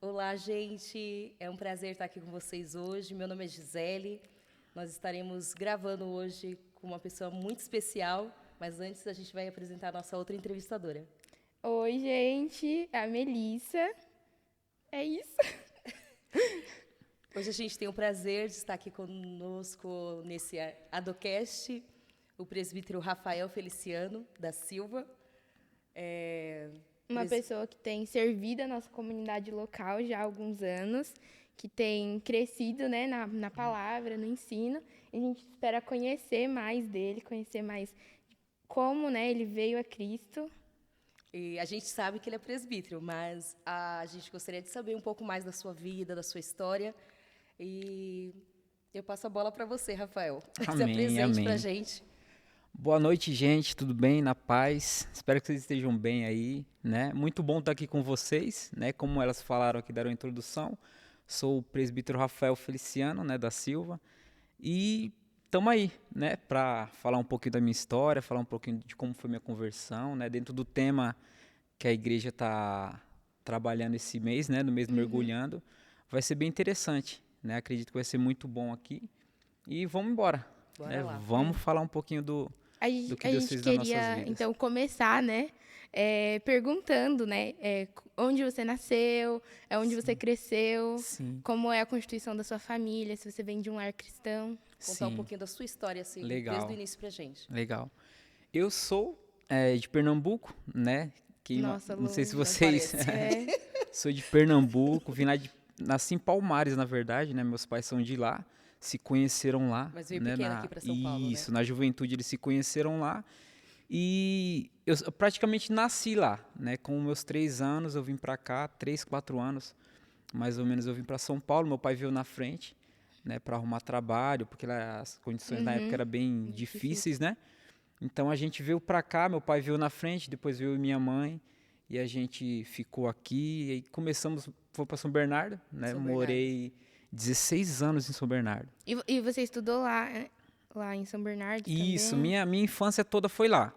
Olá, gente. É um prazer estar aqui com vocês hoje. Meu nome é Gisele. Nós estaremos gravando hoje com uma pessoa muito especial, mas antes a gente vai apresentar a nossa outra entrevistadora. Oi, gente, é a Melissa. É isso. Hoje a gente tem o prazer de estar aqui conosco nesse Adocast, o presbítero Rafael Feliciano da Silva. Uma pessoa que tem servido a nossa comunidade local já há alguns anos, que tem crescido, né, na palavra, no ensino. E a gente espera conhecer mais dele, conhecer mais como, né, ele veio a Cristo. E a gente sabe que ele é presbítero, mas a gente gostaria de saber um pouco mais da sua vida, da sua história. E eu passo a bola para você, Rafael. Se Amém, apresente para a amém. gente. Boa noite, gente. Tudo bem? Na paz? Espero que vocês estejam bem aí, né? Muito bom estar aqui com vocês, né? Como elas falaram aqui, deram a introdução. Sou o presbítero Rafael Feliciano, né, da Silva. E estamos aí, né, para falar um pouquinho da minha história, falar um pouquinho de como foi minha conversão, né, dentro do tema que a igreja está trabalhando esse mês, né, no mês do Mergulhando. Vai ser bem interessante, né? Acredito que vai ser muito bom aqui. E vamos embora, Bora né? lá. Vamos falar um pouquinho do que A Deus gente fez nas nossas queria, vidas. então, começar, né, perguntando, né, onde você nasceu, onde você cresceu, Sim, como é a constituição da sua família, se você vem de um lar cristão. Contar um sim, pouquinho da sua história, assim, desde o legal, início pra gente. legal. Eu sou de Pernambuco, né? Nossa, Não sei se longe. Não vocês... parece. Sou de Pernambuco, vim lá nasci em Palmares, na verdade, né? Meus pais são de lá, se conheceram lá, Mas veio né? pequena aqui para São Paulo, né? Isso, na juventude eles se conheceram lá. E eu praticamente nasci lá, né? Com meus 3 anos eu vim para cá, 3, 4 anos, mais ou menos eu vim para São Paulo. Meu pai veio na frente, né? Para arrumar trabalho, porque lá as condições na época eram bem Muito difícil. difíceis, né? Então a gente veio para cá, meu pai veio na frente, depois veio minha mãe e a gente ficou aqui e aí começamos, foi para São Bernardo, né? São Bernardo. Morei 16 anos em São Bernardo. E você estudou lá em São Bernardo Isso, também? minha infância toda foi lá,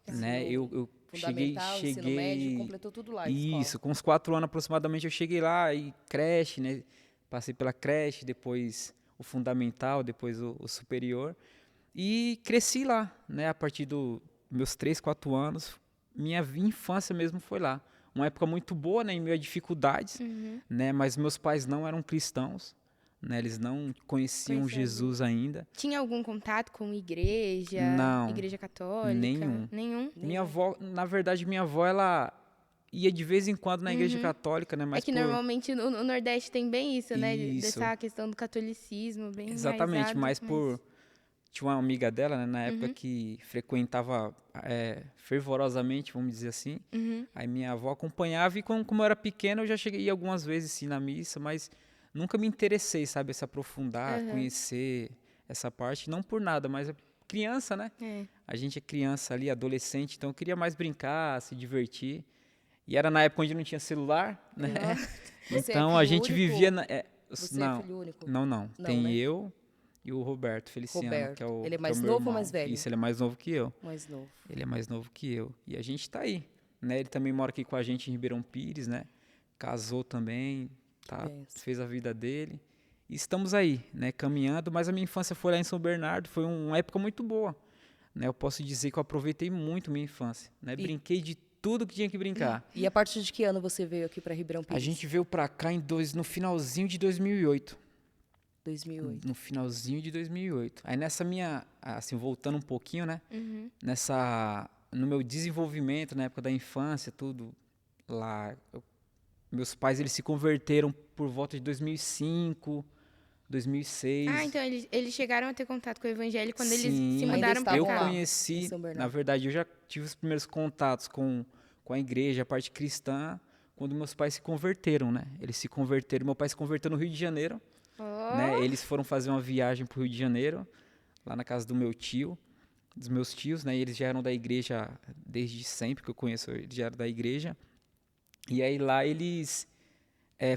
né? Ensino Eu fundamental, ensino médio, completou tudo lá, a escola. isso, com uns 4 anos aproximadamente eu cheguei lá e creche, né? Passei pela creche, depois o fundamental, depois o superior. E cresci lá, né? A partir dos meus 3, 4 anos, minha infância mesmo foi lá. Uma época muito boa, né? Em meio a dificuldades, né? Mas meus pais não eram cristãos, né? Eles não conheciam Conhecendo. Jesus ainda. Tinha algum contato com igreja, Não, igreja católica? nenhum. Nenhum? Minha Nenhum. avó, na verdade, minha avó, ela ia de vez em quando na igreja católica, né? É Mas que por normalmente no Nordeste tem bem isso, né? isso, Dessa questão do catolicismo bem exatamente, enraizado, mas por mas... tinha uma amiga dela, né, na época que frequentava fervorosamente, vamos dizer assim. Aí minha avó acompanhava e como eu era pequeno eu já cheguei algumas vezes sim na missa, mas nunca me interessei, sabe, a se aprofundar, Aham, conhecer essa parte, não por nada, mas é criança, né? é. A gente é criança ali, adolescente, então eu queria mais brincar, se divertir. E era na época onde não tinha celular, né? Nossa. Você é Então a filho gente vivia único? Você é não, filho único? não. Não, Tem né? eu e o Roberto Feliciano, que é Roberto. o, Ele é que é o mais meu novo ou mais irmão. velho? Isso, ele é mais novo que eu. Mais novo. Ele é mais novo que eu. E a gente tá aí, né? Ele também mora aqui com a gente em Ribeirão Pires, né? Casou também, Que tá? benção. Fez a vida dele. E estamos aí, né? Caminhando. Mas a minha infância foi lá em São Bernardo, foi uma época muito boa, né? Eu posso dizer que eu aproveitei muito minha infância, né? E, Brinquei de tudo que tinha que brincar. e a partir de que ano você veio aqui para Ribeirão A Pires? gente veio pra cá no finalzinho de 2008. 2008. No finalzinho de 2008. Aí nessa minha, assim, voltando um pouquinho, né? No meu desenvolvimento, na época da infância, tudo lá, meus pais, eles se converteram por volta de 2005, Ah, 2006. então eles chegaram a ter contato com o evangelho quando eles se Sim, Ainda mudaram pra eu estavam cá. lá, em conheci, São na Bernardo. verdade, eu já tive os primeiros contatos com a igreja, a parte cristã, quando meus pais se converteram, né? Eles se converteram, meu pai se converteu no Rio de Janeiro, né? Oh, Eles foram fazer uma viagem para o Rio de Janeiro, lá na casa do meu tio, dos meus tios, né? E eles já eram da igreja desde sempre que eu conheço, eles já eram da igreja. E aí lá eles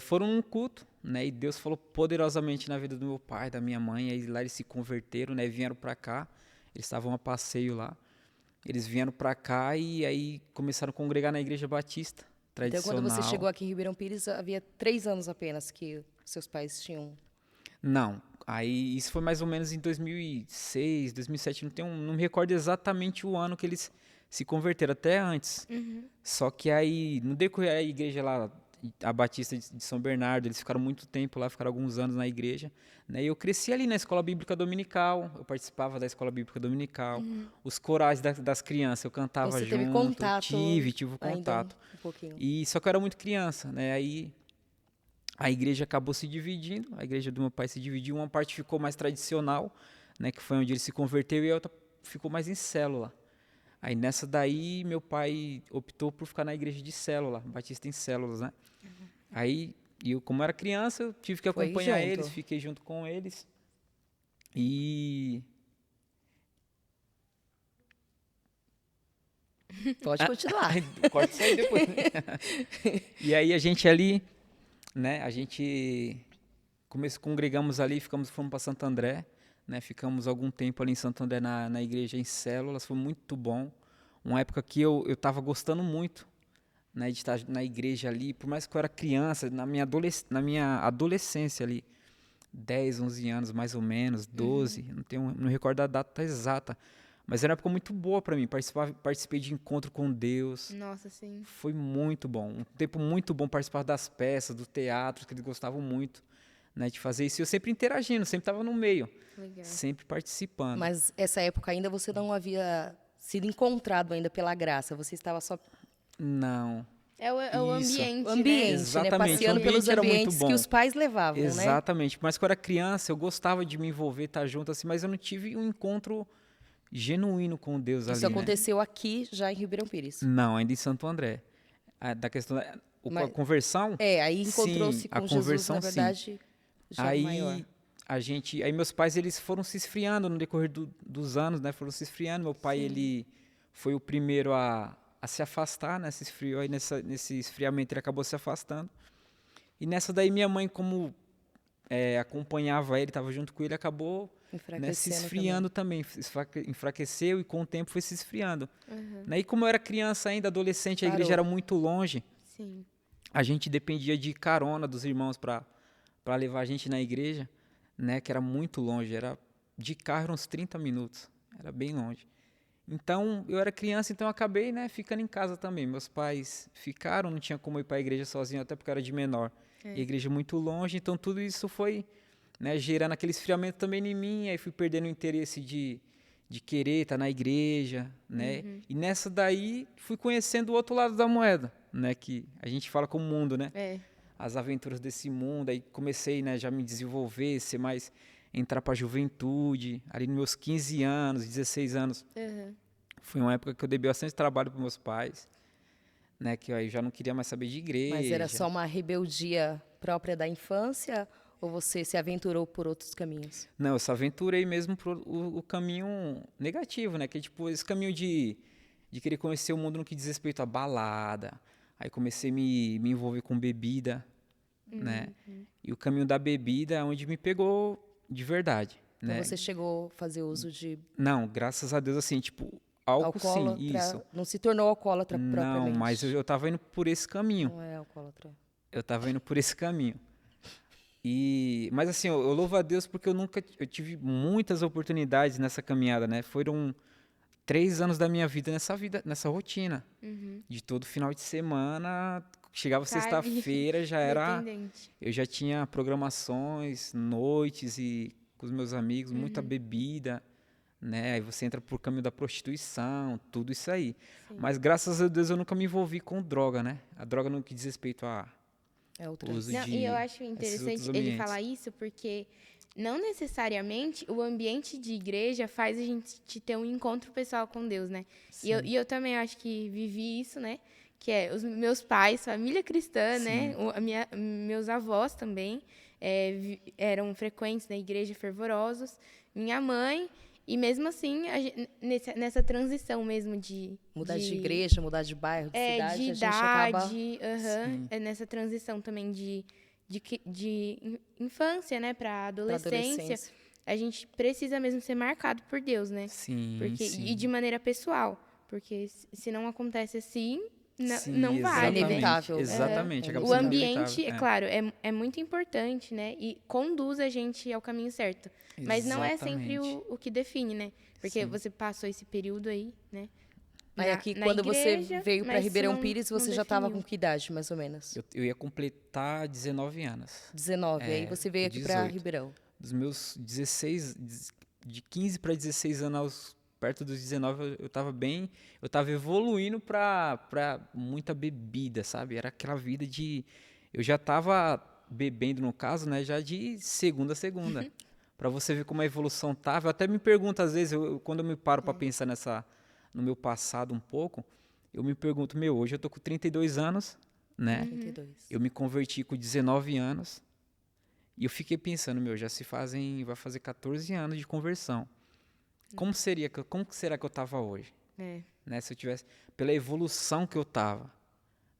foram num culto, né? E Deus falou poderosamente na vida do meu pai, da minha mãe. Aí lá eles se converteram, né? Vieram para cá. Eles estavam a passeio lá. Eles vieram para cá e aí começaram a congregar na igreja batista Então, quando você tradicional. chegou aqui em Ribeirão Pires, havia 3 anos apenas que seus pais tinham. Não, aí isso foi mais ou menos em 2006, 2007, não me recordo exatamente o ano que eles se converteram, até antes. Só que aí, no decorrer da igreja lá, a Batista de São Bernardo, eles ficaram muito tempo lá, ficaram alguns anos na igreja, né? E eu cresci ali na escola bíblica dominical, eu participava da escola bíblica dominical, os corais das crianças, eu cantava Você teve junto, contato tive ainda contato. um pouquinho. E só que eu era muito criança, né? Aí a igreja acabou se dividindo, a igreja do meu pai se dividiu, uma parte ficou mais tradicional, né, que foi onde ele se converteu, e a outra ficou mais em célula. Aí nessa daí, meu pai optou por ficar na igreja de célula, batista em células, né? Aí, eu como era criança, eu tive que Foi acompanhar junto. eles, fiquei junto com eles. E Pode continuar. corta isso aí depois. Né? E aí a gente ali, né, a gente congregamos ali, fomos para Santo André, né, ficamos algum tempo ali em Santo André na igreja em células, foi muito bom. Uma época que eu estava gostando muito, né, de estar na igreja ali, por mais que eu era criança, na minha adolescência ali, 10, 11 anos mais ou menos, 12, não recordo a data exata, mas era uma época muito boa para mim, participei de encontro com Deus, Nossa, sim. foi muito bom, um tempo muito bom participar das peças, do teatro, que eles gostavam muito, né, de fazer isso, e eu sempre interagindo, sempre estava no meio, Legal. sempre participando. Mas essa época ainda você não havia sido encontrado ainda pela graça, você estava só Não, É o Isso. ambiente, o ambiente, né? Exatamente, Passeando o pelos ambiente era muito ambientes que bom. os pais levavam, né? Exatamente, mas quando eu era criança, eu gostava de me envolver, estar junto assim, mas eu não tive um encontro genuíno com Deus Isso ali, né? aconteceu aqui já em Ribeirão Pires. Não, ainda em Santo André. Da questão a Mas- conversão? Aí Sim, encontrou-se a com Jesus, na conversão, sim. verdade, já maior. Aí meus pais, eles foram se esfriando no decorrer dos anos, né? Foram se esfriando. Meu pai, ele foi o primeiro a se afastar, né? Se esfriou, aí nesse esfriamento ele acabou se afastando. E nessa daí minha mãe, como acompanhava ele, estava junto com ele, acabou, né, se Enfraquecendo esfriando também. Enfraqueceu e com o tempo foi se esfriando. Né? E como eu era criança ainda, adolescente, a igreja Parou. era muito longe. Sim. A gente dependia de carona dos irmãos para levar a gente na igreja, né, que era muito longe, era de carro eram uns 30 minutos, era bem longe. Então, eu era criança, então eu acabei, né, ficando em casa também. Meus pais ficaram, não tinha como ir para a igreja sozinho, até porque eu era de menor. E a igreja muito longe, então tudo isso foi, né, gerando aquele esfriamento também em mim, aí fui perdendo o interesse de querer estar na igreja, né? E nessa daí fui conhecendo o outro lado da moeda, né, que a gente fala como mundo, né? As aventuras desse mundo, aí comecei, né, já me desenvolver, entrar para a juventude, ali nos meus 15 anos, 16 anos. Foi uma época que eu dei bastante trabalho para meus pais, né, que eu já não queria mais saber de igreja. Mas era só uma rebeldia própria da infância ou você se aventurou por outros caminhos? Não, eu só aventurei mesmo pro o caminho negativo, né, que é tipo esse caminho de querer conhecer o mundo no que diz respeito à balada. Aí comecei a me envolver com bebida, né? E o caminho da bebida é onde me pegou de verdade, Então né? você chegou a fazer uso de Não, graças a Deus, assim, tipo, álcool sim, alcoólatra? isso. Não se tornou alcoólatra Não, propriamente? mas eu tava indo por esse caminho. Não é alcoólatra. Eu tava indo por esse caminho. Mas assim, eu louvo a Deus porque eu tive muitas oportunidades nessa caminhada, né? Foram 3 anos da minha vida, nessa rotina. De todo final de semana, chegava Tá ali, sexta-feira, Independente. eu já tinha programações, noites e com os meus amigos, muita bebida, né? Aí você entra por caminho da prostituição, tudo isso aí. Mas graças a Deus eu nunca me envolvi com droga, né? A droga no que diz respeito a É outra. uso Não, de e eu acho esses interessante outros ele ambientes. falar isso porque não necessariamente o ambiente de igreja faz a gente ter um encontro pessoal com Deus, né? E eu também acho que vivi isso, né? Que é os meus pais, família cristã, né? Meus avós também eram frequentes na igreja, fervorosos. Minha mãe, e mesmo assim, nessa transição mesmo de... Mudar de igreja, mudar de bairro, de cidade, de a gente acaba... idade, nessa transição também de infância, né, para pra adolescência, a gente precisa mesmo ser marcado por Deus, né? Sim, Porque, sim. e de maneira pessoal, porque se não acontece assim, não vale, né? Inevitável. Exatamente. acaba O sendo ambiente, inevitável. é claro, é muito importante, né? E conduz a gente ao caminho certo. Mas não é sempre Exatamente. o que define, né? Porque Sim. você passou esse período aí, né? Aí aqui, na quando igreja, você veio para mas Ribeirão não- Pires, não você já estava definiu. com que idade, mais ou menos? Eu ia completar 19 anos. 19. Aí você veio com aqui para 18. Ribeirão. Dos meus 16, de 15 para 16 anos, perto dos 19, eu tava bem, eu tava evoluindo pra muita bebida, sabe? Era aquela vida de, eu já tava bebendo, no caso, né, já de segunda a segunda. Pra você ver como a evolução tava. Eu até me pergunto, às vezes, quando eu me paro pra pensar no meu passado um pouco, eu me pergunto, hoje eu tô com 32 anos, né? 32. Eu me converti com 19 anos. E eu fiquei pensando, vai fazer 14 anos de conversão. Como que será que eu tava hoje? É. Né? Se eu tivesse, pela evolução que eu tava,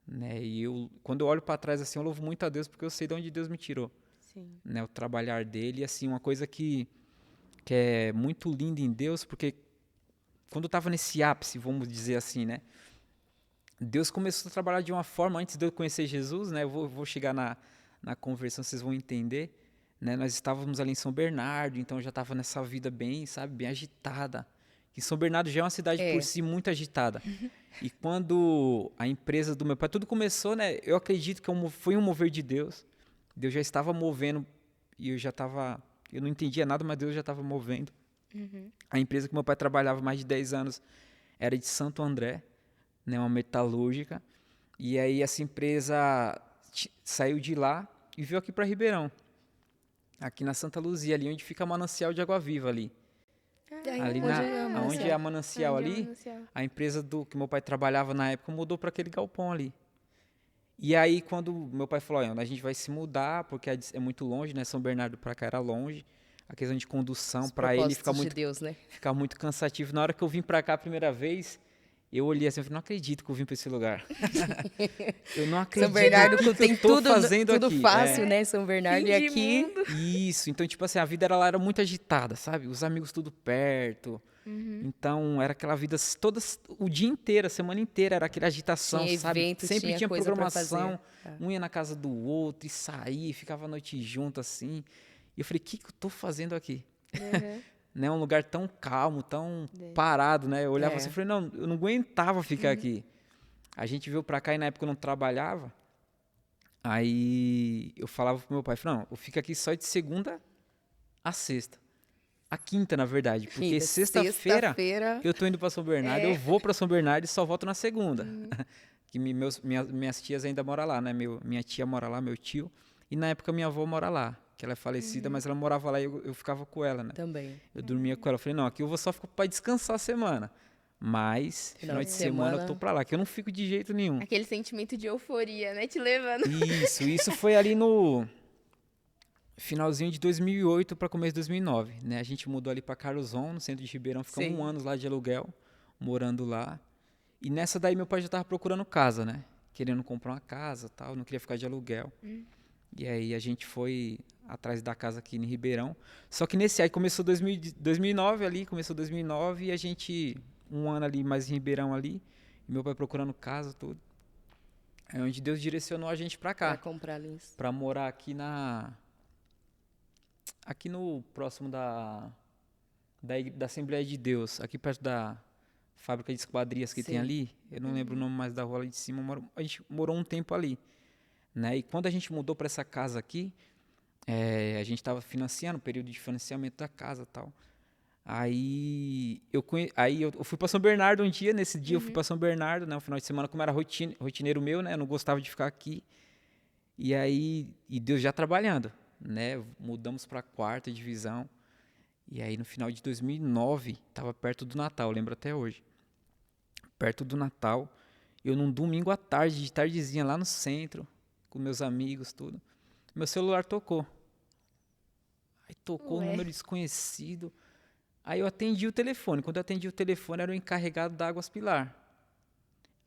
né? E quando eu olho para trás assim, eu louvo muito a Deus porque eu sei de onde Deus me tirou, Sim. né? O trabalhar dele, e assim, uma coisa que é muito linda em Deus, porque quando eu tava nesse ápice, vamos dizer assim, né? Deus começou a trabalhar de uma forma, antes de eu conhecer Jesus, né? Eu vou chegar na conversão, vocês vão entender, né? Nós estávamos ali em São Bernardo, então eu já estava nessa vida bem, sabe, bem agitada. E São Bernardo já é uma cidade por si muito agitada. E quando a empresa do meu pai, tudo começou, né? Eu acredito que foi um mover de Deus. Deus já estava movendo e eu não entendia nada, mas Deus já estava movendo. A empresa que meu pai trabalhava mais de 10 anos era de Santo André, né, uma metalúrgica. E aí essa empresa saiu de lá e veio aqui para Ribeirão, aqui na Santa Luzia, ali onde fica a Manancial de Água Viva ali. Ali onde é a Manancial Onde é a ali, Manancial. a empresa que meu pai trabalhava na época mudou para aquele galpão ali. E aí quando meu pai falou, a gente vai se mudar porque é muito longe, né? São Bernardo para cá era longe. A questão de condução Os para ele propósitos de Deus, né? fica muito cansativo. Na hora que eu vim para cá a primeira vez, eu olhei assim, eu falei, não acredito que eu vim para esse lugar. Eu não acredito. São Bernardo que tem eu tô tudo fazendo aqui. fácil, né? São Bernardo Fim e de aqui. mundo. Isso, então tipo assim, a vida lá era muito agitada, sabe? Os amigos tudo perto. Então era aquela vida o dia inteiro, a semana inteira era aquela agitação, Tinha sabe? evento, Sempre tinha coisa pra programação, fazer. um ia na casa do outro e saía, ficava a noite junto assim. E eu falei, o que eu tô fazendo aqui? Né? Um lugar tão calmo, tão parado, né? Eu olhava assim e falei, não, eu não aguentava ficar aqui. A gente veio pra cá e na época eu não trabalhava. Aí eu falava pro meu pai, falei, não, eu fico aqui só de segunda a sexta. A quinta, na verdade, porque sexta-feira eu tô indo para São Bernardo, eu vou para São Bernardo e só volto na segunda. Que minhas tias ainda moram lá, né? Minha tia mora lá, meu tio. E na época minha avó mora lá, que ela é falecida, mas ela morava lá e eu ficava com ela, né? Também. Eu dormia com ela. Eu falei, não, aqui eu vou só ficar para descansar a semana. Mas, final de semana eu tô pra lá, que eu não fico de jeito nenhum. Aquele sentimento de euforia, né? Te levando. Isso foi ali no finalzinho de 2008 para começo de 2009, né? A gente mudou ali para Carlosson, no centro de Ribeirão, ficamos 1 ano lá de aluguel, morando lá. E nessa daí meu pai já tava procurando casa, né? Querendo comprar uma casa, tal, não queria ficar de aluguel. E aí a gente foi atrás da casa aqui em Ribeirão. Só que nesse aí começou 2009 ali, começou 2009 e a gente 1 ano ali mais em Ribeirão ali, e meu pai procurando casa, tudo. É onde Deus direcionou a gente para cá. Pra comprar ali. Para morar aqui no próximo da Assembleia de Deus, aqui perto da fábrica de esquadrias que tem ali, eu não lembro o nome mais da rua ali de cima, a gente morou um tempo ali, né? E quando a gente mudou para essa casa aqui, a gente estava financiando, período de financiamento da casa e tal. Aí eu fui para São Bernardo um dia, nesse dia eu fui para São Bernardo, né? No final de semana, como era rotineiro meu, né? Eu não gostava de ficar aqui. E aí, Deus já trabalhando, né? Mudamos para a 4ª divisão. E aí, no final de 2009, estava perto do Natal, eu lembro até hoje. Perto do Natal, eu num domingo à tarde, de tardezinha, lá no centro, com meus amigos, tudo. Meu celular tocou. Aí tocou um número desconhecido. Aí eu atendi o telefone. Quando eu atendi o telefone, era o encarregado da Águas Pilar.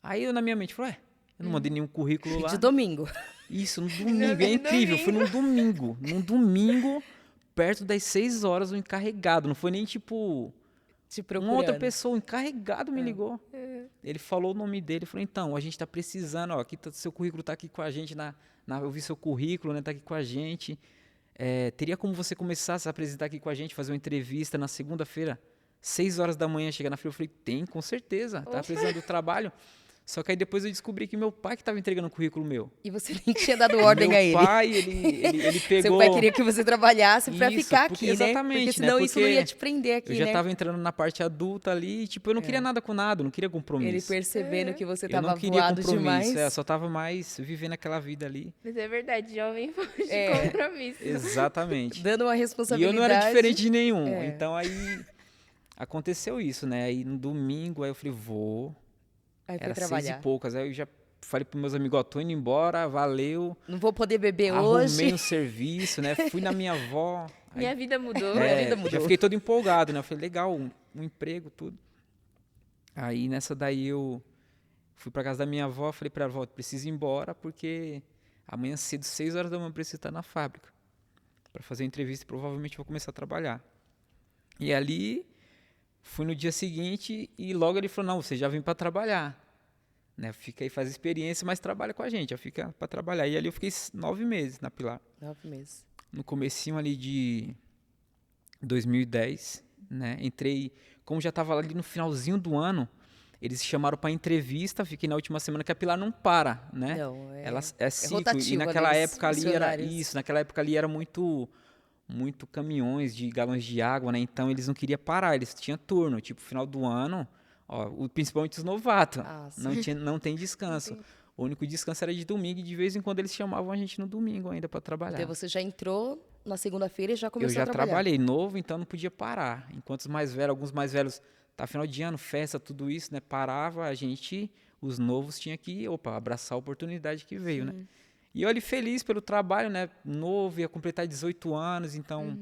Aí eu, na minha mente, falei, eu não mandei nenhum currículo lá. De domingo. Isso, no domingo. É incrível. Foi num domingo. Num domingo, perto das 6 horas, o encarregado. Não foi nem tipo Te Uma procurando. outra pessoa, um encarregado me ligou. Ele falou o nome dele, falou, então, a gente está precisando, ó, aqui seu currículo está aqui com a gente, eu vi seu currículo, né, está aqui com a gente. Teria como você começar a se apresentar aqui com a gente, fazer uma entrevista na segunda-feira, 6 horas da manhã, chegar na fila? Eu falei, tem, com certeza, tá precisando do trabalho. Só que aí depois eu descobri que meu pai que estava entregando o currículo meu. E você nem tinha dado ordem Meu a ele. pai, ele pegou... Seu pai queria que você trabalhasse para Isso, ficar porque- aqui, né? exatamente, Porque senão né? isso não ia Porque te prender aqui, Eu já né? estava entrando na parte adulta ali, e, tipo, eu não queria nada com nada, eu não queria Ele compromisso. percebendo que você Eu estava não queria voado compromisso, demais. eu só tava mais vivendo aquela vida ali. Mas é verdade, jovem foge de É. compromisso. Exatamente. Dando uma E responsabilidade. eu não era diferente de nenhum. É. Então aí aconteceu isso, né? Aí no domingo, aí eu falei, vou. Aí foi Era 6 e trabalhar. poucas. Aí eu já falei pros meus amigos, ó, tô indo embora, valeu. Não vou poder beber Arrumei hoje. um serviço, né? Fui na minha avó. Aí, Minha vida mudou. Minha vida mudou. Já fiquei todo empolgado, né? Eu falei, legal, um emprego, tudo. Aí nessa daí eu fui pra casa da minha avó, falei pra ela, avó, preciso ir embora porque amanhã cedo, 6 horas da manhã, eu preciso estar na fábrica pra fazer a entrevista e provavelmente vou começar a trabalhar. E ali fui no dia seguinte e logo ele falou, não, você já vem pra trabalhar. Né? Fica aí, faz experiência, mas trabalha com a gente, fica pra trabalhar. E ali eu fiquei 9 meses na Pilar. 9 meses. No comecinho ali de 2010, né? Entrei, como já estava ali no finalzinho do ano, eles chamaram para entrevista, fiquei na última semana, que a Pilar não para, né? Não, Ela é ciclo, rotativo e naquela ali, os época ali era funcionários. isso, naquela época ali era muito caminhões de galões de água, né? Então eles não queriam parar, eles tinham turno, tipo, final do ano, ó, principalmente os novatos, Ah, sim. não tem descanso. O único descanso era de domingo e de vez em quando eles chamavam a gente no domingo ainda para trabalhar. Então você já entrou na segunda-feira e já Eu começou já a trabalhar. trabalhei novo, então não podia parar. Enquanto os mais velhos, alguns mais velhos, tá final de ano, festa, tudo isso, né? Parava, os novos tinha que, abraçar a oportunidade que veio, né? E eu ali feliz pelo trabalho, né? Novo, ia completar 18 anos, então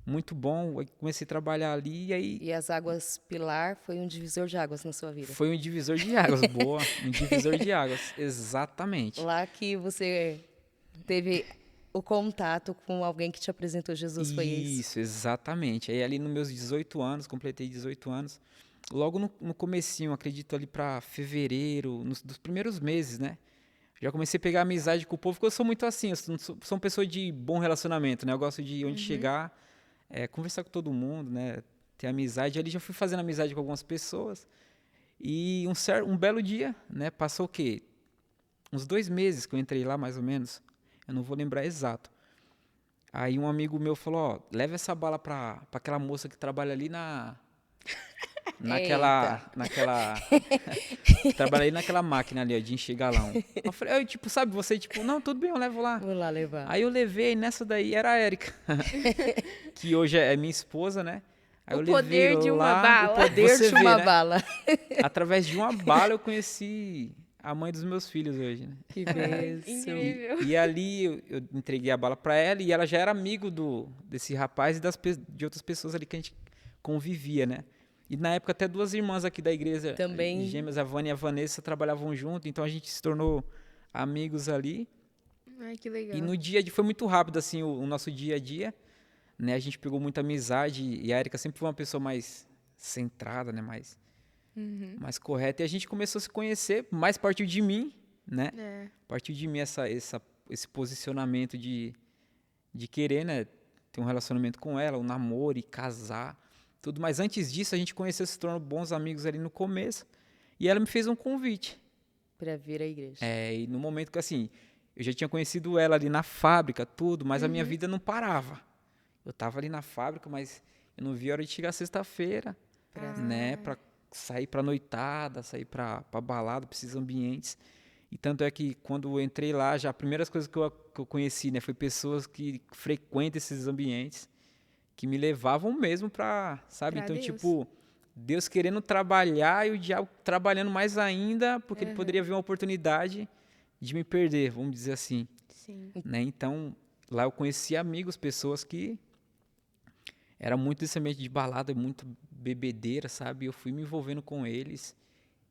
muito bom. Eu comecei a trabalhar ali e aí E as Águas Pilar foi um divisor de águas na sua vida. foi um divisor de águas, boa, um divisor de águas, exatamente. Lá que você teve o contato com alguém que te apresentou Jesus, foi isso? Isso, exatamente. Aí ali nos meus 18 anos, completei 18 anos, logo no comecinho, acredito ali para fevereiro, dos primeiros meses, né? Já comecei a pegar amizade com o povo, porque eu sou muito assim, eu sou uma pessoa de bom relacionamento, né? Eu gosto de onde chegar, conversar com todo mundo, né? Ter amizade. Ali já fui fazendo amizade com algumas pessoas. E um belo dia, né? Passou o quê? Uns 2 meses que eu entrei lá, mais ou menos. Eu não vou lembrar exato. Aí um amigo meu falou, ó, leva essa bala pra aquela moça que trabalha ali naquela que trabalha ali naquela máquina ali, ó, de encher galão. Eu falei, tipo, sabe, você, tipo, não, tudo bem, eu levo lá. Vou lá levar. Aí eu levei, nessa daí era a Érica, que hoje é minha esposa, né? Aí O eu levei poder de uma lá, bala. o Poder você de vê, uma né? bala. Através de uma bala eu conheci a mãe dos meus filhos hoje, né? Que bênção. Incrível. E ali eu entreguei a bala para ela e ela já era amigo desse rapaz e de outras pessoas ali que a gente convivia, né? E na época até 2 irmãs aqui da igreja, Também. gêmeas, a Vânia e a Vanessa, trabalhavam junto, então a gente se tornou amigos ali. Ai, que legal. E no foi muito rápido assim o nosso dia a dia, né? A gente pegou muita amizade e a Erika sempre foi uma pessoa mais centrada, né? Mais correta. E a gente começou a se conhecer, mais partiu de mim, né? Partiu de mim esse posicionamento de querer, né? Ter um relacionamento com ela, um namoro e casar, tudo. Mas antes disso, a gente conheceu, se tornou bons amigos ali no começo. E ela me fez um convite. Para vir à igreja. E no momento que, assim, eu já tinha conhecido ela ali na fábrica, tudo, mas a minha vida não parava. Eu tava ali na fábrica, mas eu não via a hora de chegar sexta-feira, né? Pra sair pra noitada, sair pra balada, pra esses ambientes. E tanto é que quando eu entrei lá, já a primeira coisa que eu conheci, né? Foi pessoas que frequentam esses ambientes, que me levavam mesmo pra, sabe? Pra Então, Deus. tipo, Deus querendo trabalhar e o diabo trabalhando mais ainda, porque ele poderia ver uma oportunidade de me perder, vamos dizer assim, Sim. né? Então, lá eu conheci amigos, pessoas que era muito desse ambiente de balada, muito bebedeira, sabe? Eu fui me envolvendo com eles,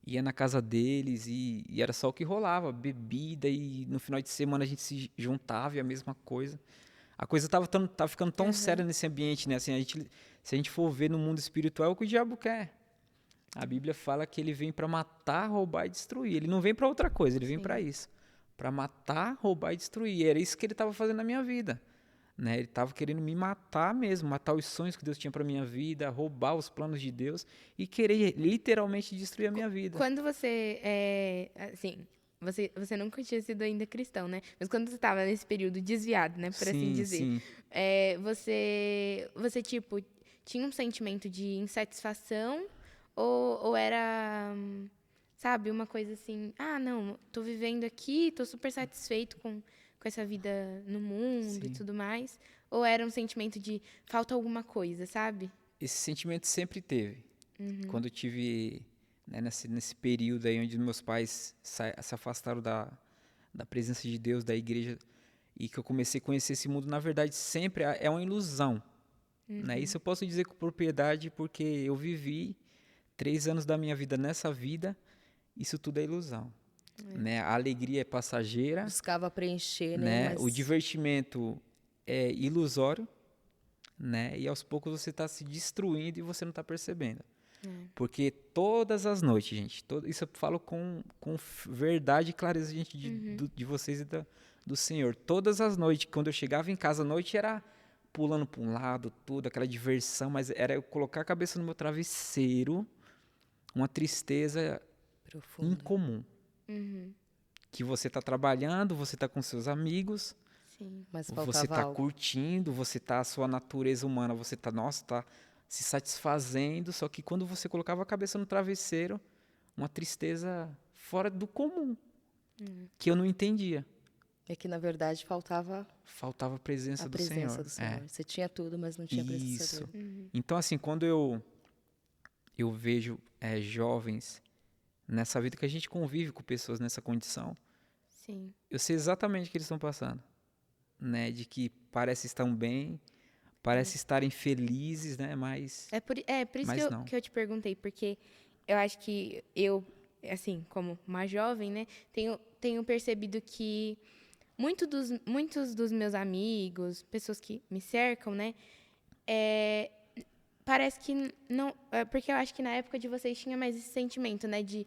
ia na casa deles e era só o que rolava, bebida, e no final de semana a gente se juntava e a mesma coisa. A coisa tava ficando tão séria nesse ambiente, né? Assim, se a gente for ver no mundo espiritual, é o que o diabo quer. A Bíblia fala que ele vem para matar, roubar e destruir. Ele não vem para outra coisa, ele vem para isso. Para matar, roubar e destruir. E era isso que ele estava fazendo na minha vida. Né? Ele estava querendo me matar mesmo, matar os sonhos que Deus tinha para minha vida, roubar os planos de Deus e querer literalmente destruir a minha vida. Quando você, assim, você nunca tinha sido ainda cristão, né? Mas quando você estava nesse período desviado, né, por assim dizer, Sim. você, tipo, tinha um sentimento de insatisfação ou era, sabe, uma coisa assim, não, tô vivendo aqui, tô super satisfeito com essa vida no mundo e tudo mais? Ou era um sentimento de falta alguma coisa, sabe? Esse sentimento sempre teve. Quando eu tive, né, nesse período aí onde meus pais se afastaram da presença de Deus, da igreja, e que eu comecei a conhecer esse mundo, na verdade, sempre é uma ilusão. Né? Isso eu posso dizer com propriedade porque eu vivi 3 anos da minha vida nessa vida, isso tudo é ilusão. Né? A alegria é passageira. Buscava preencher, né? Mas... O divertimento é ilusório, né? E aos poucos você está se destruindo e você não está percebendo. Porque todas as noites, gente, isso eu falo com verdade e clareza, gente, de vocês e do Senhor. Todas as noites, quando eu chegava em casa à noite, era pulando para um lado, tudo, aquela diversão, mas era eu colocar a cabeça no meu travesseiro, uma tristeza profunda, incomum. Que você está trabalhando, você está com seus amigos, mas você está curtindo, você está a sua natureza humana, você está se satisfazendo, só que quando você colocava a cabeça no travesseiro, uma tristeza fora do comum, que eu não entendia. É que, na verdade, faltava a presença do Senhor. Você tinha tudo, mas não tinha a presença dele. Então, assim, quando eu vejo jovens nessa vida que a gente convive com pessoas nessa condição, eu sei exatamente o que eles estão passando, né? De que parece estão bem, parece estarem felizes, né? Mas é por isso que eu te perguntei, porque eu acho que eu, assim, como uma jovem, né, tenho percebido que muitos dos meus amigos, pessoas que me cercam, né, parece que não... Porque eu acho que na época de vocês tinha mais esse sentimento, né, de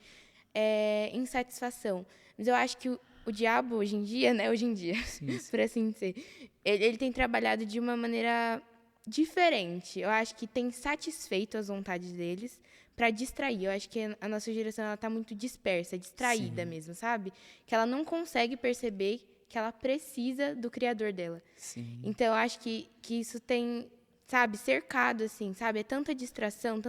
insatisfação. Mas eu acho que o diabo, hoje em dia, por assim dizer, ele tem trabalhado de uma maneira diferente. Eu acho que tem satisfeito as vontades deles para distrair. Eu acho que a nossa geração está muito dispersa, distraída mesmo, sabe? Que ela não consegue perceber que ela precisa do Criador dela. Então, eu acho que isso tem, sabe, cercado, assim, sabe? É tanta distração,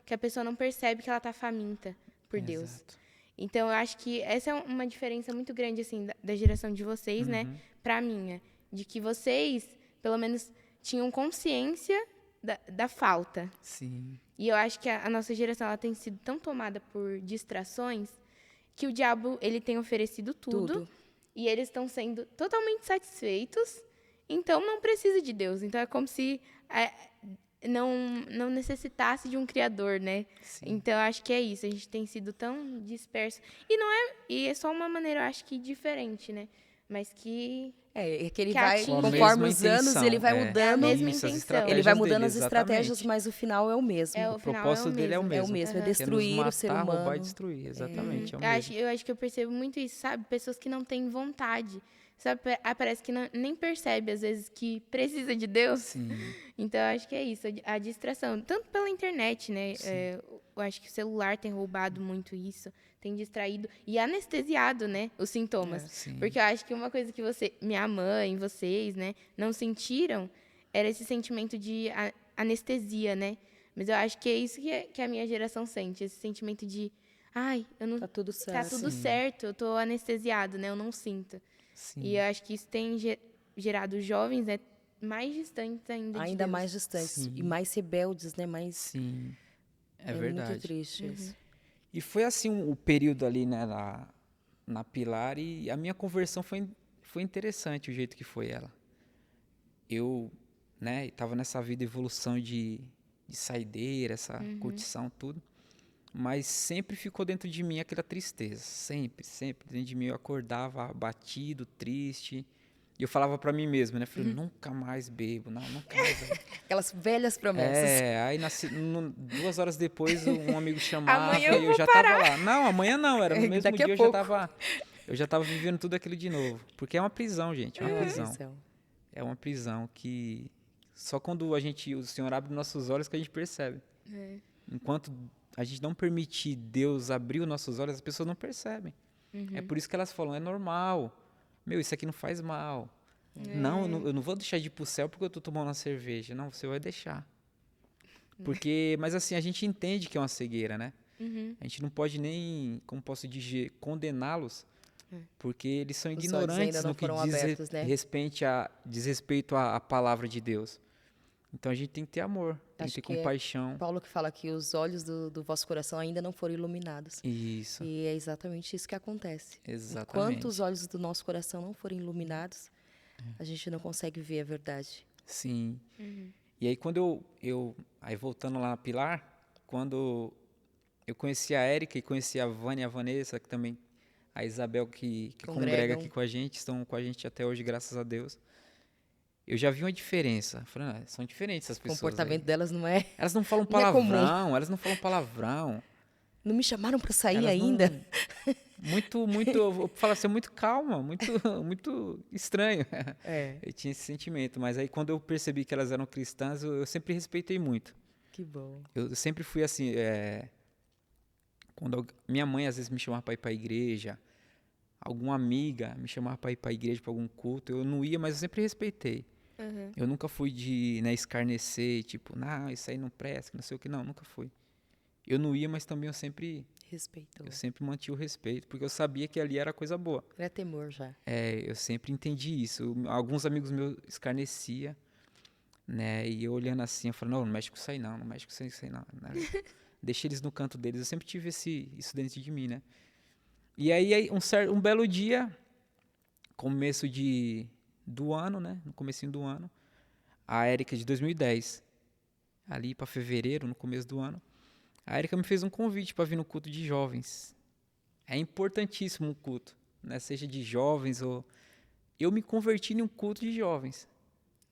que a pessoa não percebe que ela está faminta por Deus. Então, eu acho que essa é uma diferença muito grande, assim, da geração de vocês, né, para a minha. De que vocês, pelo menos, tinham consciência da falta. E eu acho que a nossa geração ela tem sido tão tomada por distrações que o diabo ele tem oferecido tudo. E eles estão sendo totalmente satisfeitos, então não precisa de Deus. Então, é como se não necessitasse de um criador, né? Então, eu acho que é isso. A gente tem sido tão disperso. E é só uma maneira, eu acho que diferente, né? Mas que... que ele vai, conforme os anos, ele vai mudando. É a mesma intenção. Ele vai mudando as estratégias, mas o final é o mesmo. O propósito dele é o mesmo. É destruir o ser humano. Roubar e destruir, exatamente. É o mesmo. Eu acho que eu percebo muito isso, sabe? Pessoas que não têm vontade. Sabe? Parece que nem percebe, às vezes, que precisa de Deus. Então, eu acho que é isso, a distração. Tanto pela internet, né? Eu acho que o celular tem roubado muito isso, tem distraído e anestesiado, né, os sintomas. Porque eu acho que uma coisa que minha mãe, vocês, né, não sentiram era esse sentimento de anestesia, né? Mas eu acho que é isso que a minha geração sente, esse sentimento de, eu não... Tá tudo certo. Tá tudo certo, eu tô anestesiado, né? Eu não sinto. E eu acho que isso tem gerado jovens, né, mais distantes ainda de Deus. Mais distantes. E mais rebeldes, né? É verdade. Muito triste isso. E foi assim o período ali, né, na Pilar, e a minha conversão foi interessante o jeito que foi ela. Eu, né, estava nessa vida evolução de saideira, essa curtição, tudo. Mas sempre ficou dentro de mim aquela tristeza. Sempre dentro de mim eu acordava abatido, triste. E eu falava pra mim mesmo, né? Falei, nunca mais bebo, não, nunca mais bebo. Aquelas velhas promessas. Aí 2 horas depois um amigo chamava Amanhã eu e eu vou já parar. tava lá. Não, amanhã não, era no mesmo Daqui a dia pouco. eu já tava vivendo tudo aquilo de novo. Porque é uma prisão, gente, é uma prisão. Prisão. É uma prisão que só quando o Senhor abre nossos olhos que a gente percebe. Enquanto a gente não permitir Deus abrir os nossos olhos, as pessoas não percebem. É por isso que elas falam, é normal. Meu, isso aqui não faz mal. Não, eu não vou deixar de ir pro céu porque eu tô tomando uma cerveja. Não, você vai deixar. Mas assim, a gente entende que é uma cegueira, né? A gente não pode nem, como posso dizer, condená-los, porque eles são Os olhos ignorantes ainda não no que foram abertos, né? diz respeito à palavra de Deus. Então a gente tem que ter amor, tem Acho que ter que é compaixão. Paulo que fala que os olhos do vosso coração ainda não foram iluminados. Isso, E é exatamente isso que acontece. exatamente. Enquanto os olhos do nosso coração não forem iluminados, a gente não consegue ver a verdade. Sim. E aí quando aí voltando lá na Pilar, quando eu conheci a Érica e conheci a Vânia e a Vanessa, que também, a Isabel que congrega Congregam. aqui com a gente, estão com a gente até hoje, graças a Deus. Eu já vi uma diferença. Falei, são diferentes essas O pessoas comportamento aí. delas não é. Elas não falam não é comum. palavrão, elas não falam palavrão. Não me chamaram para sair Elas ainda. eu vou falar assim, muito calma, muito estranho. É, Eu tinha esse sentimento, mas aí quando eu percebi que elas eram cristãs, eu sempre respeitei muito. que bom. Eu sempre fui assim, minha mãe às vezes me chamava para ir para a igreja, alguma amiga me chamava para ir para a igreja, para algum culto, eu não ia, mas eu sempre respeitei. Eu nunca fui de, né, escarnecer, tipo, não, isso aí não presta, não sei o que, não, nunca fui. Eu não ia, mas também eu sempre Respeitou. mantive o respeito, porque eu sabia que ali era coisa boa. Era temor já. Eu sempre entendi isso. Alguns amigos meus escarnecia, né? E eu olhando assim, eu falei, não mexe com isso aí não mexe com isso aí não. Né? Deixa eles no canto deles. Eu sempre tive isso dentro de mim, né? E aí um belo dia, começo do ano, né? No comecinho do ano, a Érica de 2010, ali para fevereiro, no começo do ano, a Érica me fez um convite para vir no culto de jovens. É importantíssimo um culto, né? Seja de jovens ou... Eu me converti em um culto de jovens.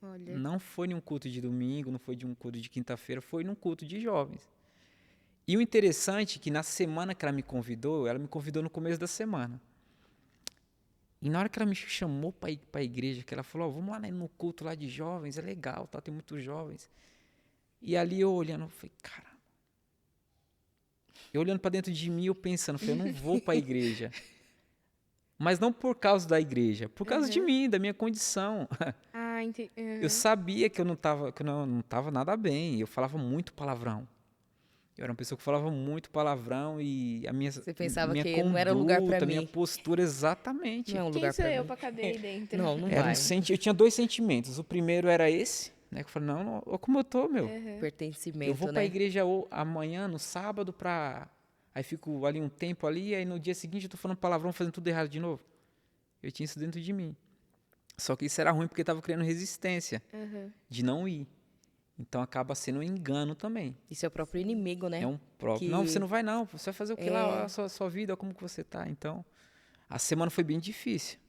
Olha. Não foi em um culto de domingo, não foi de um culto de quinta-feira, foi num culto de jovens. E o interessante é que na semana que ela me convidou no começo da semana. E na hora que ela me chamou para ir para a igreja, que ela falou, vamos lá, né, no culto lá de jovens, é legal, tá, tem muitos jovens. E ali eu olhando, eu falei, cara, eu olhando para dentro de mim, eu pensando, eu não vou para a igreja. Mas não por causa da igreja, por causa de mim, da minha condição. Ah, entendi. Eu sabia que eu não tava nada bem, eu falava muito palavrão. Eu era uma pessoa que falava muito palavrão e a minha Você pensava minha que conduta, não era lugar para minha mim. postura, exatamente. Não é um Quem lugar sou para eu mim. para caber aí dentro? Não, não Era vai. eu tinha 2 sentimentos. O primeiro era esse, né? Que eu falei, não, olha como eu tô, meu. Pertencimento, Eu vou pra né? igreja amanhã, no sábado, aí fico ali um tempo ali, aí no dia seguinte eu tô falando palavrão, fazendo tudo errado de novo. Eu tinha isso dentro de mim. Só que isso era ruim porque tava criando resistência de não ir. Então acaba sendo um engano também. Isso é o próprio inimigo, né? É um próprio. Que- Não, você não vai não. Você vai fazer o que lá? Olha a sua vida, olha como que você tá. Então, a semana foi bem difícil.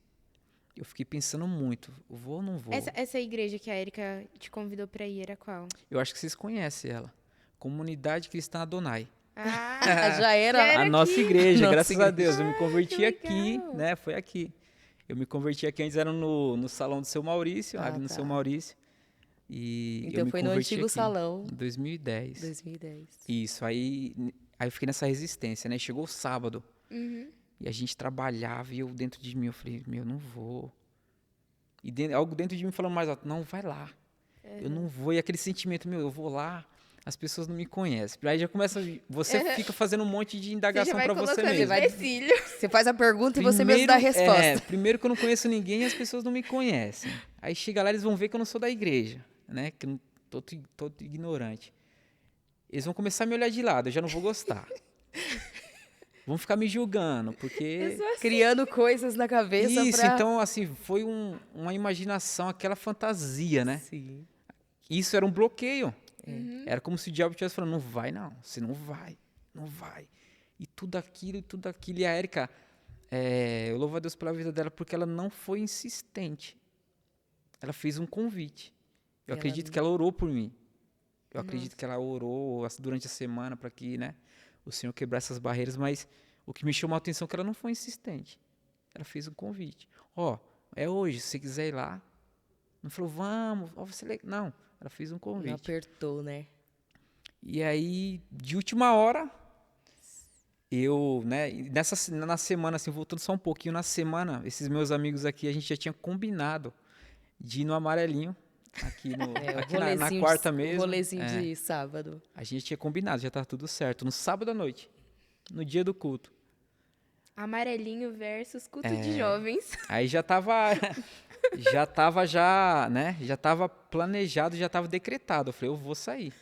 Eu fiquei pensando muito. Vou ou não vou? Essa igreja que a Erika te convidou para ir era qual? Eu acho que vocês conhecem ela. Comunidade Cristã Adonai. Ah, já era. A nossa igreja, Nossa graças a igreja. Deus. Eu me converti que aqui, legal. né? Foi aqui. Eu me converti aqui, antes era no salão do Seu Maurício, ali no tá. Seu Maurício. E eu Então me foi no converti antigo aqui, salão. em 2010. 2010. Isso, aí eu fiquei nessa resistência, né? Chegou o sábado e a gente trabalhava e eu dentro de mim, eu falei, meu, não vou. E algo dentro de mim falando mais alto, não, vai lá. Eu não vou. E aquele sentimento, meu, eu vou lá, as pessoas não me conhecem. Aí já começa, você fica fazendo um monte de você já indagação vai pra você colocando mesmo. empecilho. Você faz a pergunta e você mesmo dá a resposta. Primeiro que eu não conheço ninguém e as pessoas não me conhecem. Aí chega lá, eles vão ver que eu não sou da igreja, né? Que eu não tô ignorante. Eles vão começar a me olhar de lado, eu já não vou gostar. Vão ficar me julgando, porque... Criando coisas na cabeça Isso, pra... então, assim, foi uma imaginação, aquela fantasia, né? Sim. Isso era um bloqueio. Era como se o diabo estivesse falando, não vai não, você não vai, não vai. E tudo aquilo. E a Érica, eu louvo a Deus pela vida dela, porque ela não foi insistente. ela fez um convite. Eu Ela- acredito que ela orou por mim. Eu acredito que ela orou durante a semana para que, né, o Senhor quebrasse essas barreiras, mas o que me chamou a atenção é que ela não foi insistente. Ela fez um convite. Ó, é hoje, se você quiser ir lá. Não falou, vamos, ó, você não. Ela fez um Não convite. apertou, né? E aí, de última hora, eu, né, na semana, assim, voltando só um pouquinho, na semana, esses meus amigos aqui, a gente já tinha combinado de ir no Amarelinho, aqui, aqui na quarta mesmo. O rolezinho de sábado. A gente tinha combinado, já estava tudo certo. No sábado à noite, no dia do culto. Amarelinho versus culto de jovens. Aí já estava né, já estava planejado, já estava decretado. Eu falei, eu vou sair.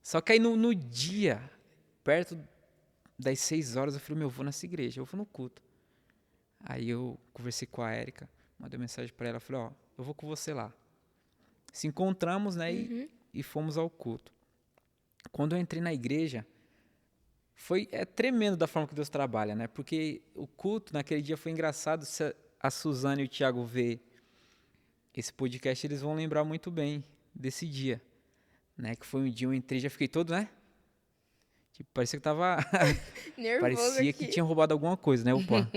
Só que aí no dia, perto das 6 horas, eu falei, eu vou nessa igreja, eu vou no culto. Aí eu conversei com a Érica, mandei mensagem para ela, falei, ó, eu vou com você lá. Se encontramos, né, e fomos ao culto. Quando eu entrei na igreja, é tremendo da forma que Deus trabalha, né? Porque o culto naquele dia foi engraçado. Se a Suzana e o Thiago ver esse podcast, eles vão lembrar muito bem desse dia, né? Que foi um dia eu entrei, já fiquei todo, né? Tipo, parecia que tava Nervoso parecia aqui. que tinha roubado alguma coisa, né? Opa.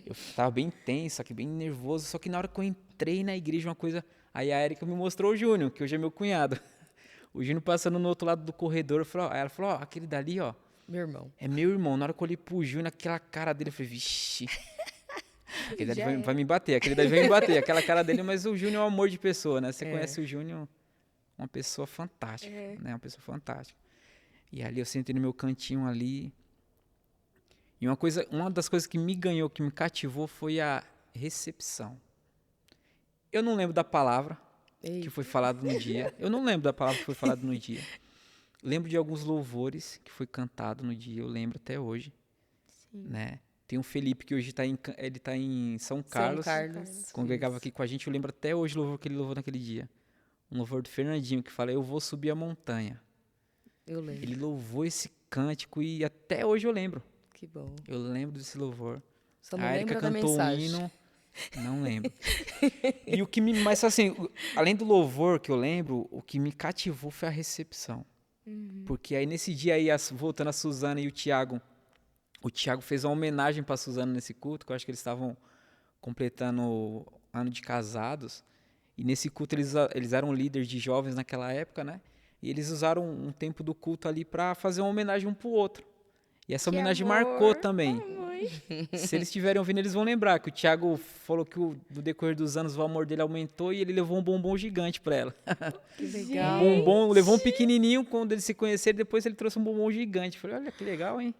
Eu tava bem tenso, aqui bem nervoso, só que na hora que eu entrei na igreja, uma coisa, aí a Érica me mostrou o Júnior, que hoje é meu cunhado. O Júnior passando no outro lado do corredor, aí ela falou, ó, aquele dali, ó, Meu irmão. é meu irmão. Na hora que eu olhei pro Júnior, aquela cara dele, eu falei, vixi, aquele dali vai me bater, aquele dali vai me bater, aquela cara dele, mas o Júnior é um amor de pessoa, né? Você conhece o Júnior, uma pessoa fantástica, né? Uma pessoa fantástica. E ali eu sentei no meu cantinho ali, e uma das coisas que me ganhou, que me cativou, foi a recepção. Eu não lembro da palavra que foi falada no dia. Eu não lembro da palavra que foi falada no dia. Lembro de alguns louvores que foi cantado no dia, eu lembro até hoje. Sim. Né? Tem o Felipe, que hoje ele tá em São Carlos. Congregava aqui com a gente. Eu lembro até hoje o louvor que ele louvou naquele dia. Um louvor do Fernandinho, que fala, eu vou subir a montanha. Eu lembro. Ele louvou esse cântico e até hoje eu lembro. Que bom. Eu lembro desse louvor. Só não A Érica lembro da cantou um mensagem. hino. Não lembro. E o que mas assim, além do louvor que eu lembro, o que me cativou foi a recepção. Porque aí nesse dia aí, voltando a Suzana e o Thiago fez uma homenagem para a Suzana nesse culto, que eu acho que eles estavam completando o ano de casados. E nesse culto eles eram líderes de jovens naquela época, né? E eles usaram um tempo do culto ali para fazer uma homenagem um pro outro. E essa homenagem marcou também. Se eles estiverem ouvindo, eles vão lembrar que o Thiago falou que no decorrer dos anos o amor dele aumentou e ele levou um bombom gigante para ela. Que legal. Um bombom, levou um pequenininho quando eles se conheceram, depois ele trouxe um bombom gigante. Falei, olha que legal, hein?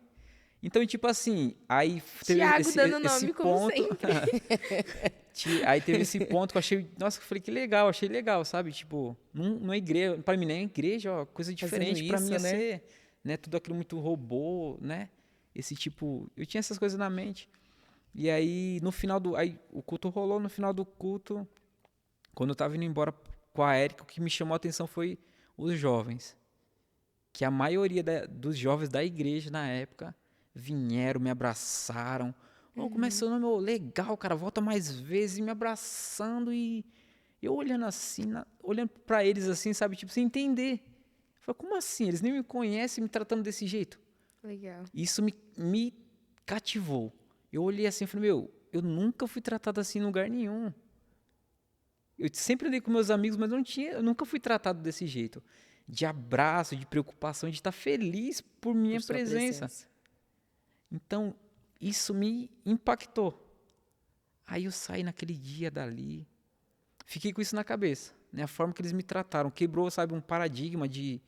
Então, tipo assim, aí teve Thiago dando nome, como ponto. sempre. Aí teve esse ponto que eu achei, nossa, eu falei que legal, achei legal, sabe? Tipo, numa igreja, para mim, nem igreja, ó, coisa diferente para mim ia ser, né? Tudo aquilo muito robô, né? Esse tipo, eu tinha essas coisas na mente. E aí, aí o culto rolou, no final do culto, quando eu tava indo embora com a Érica, o que me chamou a atenção foi os jovens. Que a maioria dos jovens da igreja na época vieram, me abraçaram. Como é seu nome? Legal, cara, volta mais vezes, me abraçando e eu olhando assim, olhando pra eles assim, sabe, tipo, sem entender. Eu falei, como assim? Eles nem me conhecem me tratando desse jeito. Legal. Isso me cativou. Eu olhei assim e falei, eu nunca fui tratado assim em lugar nenhum. Eu sempre andei com meus amigos, mas eu nunca fui tratado desse jeito. De abraço, de preocupação, de estar feliz por minha presença. Então, isso me impactou. Aí eu saí naquele dia dali, fiquei com isso na cabeça, né? A forma que eles me trataram, quebrou, sabe, um paradigma de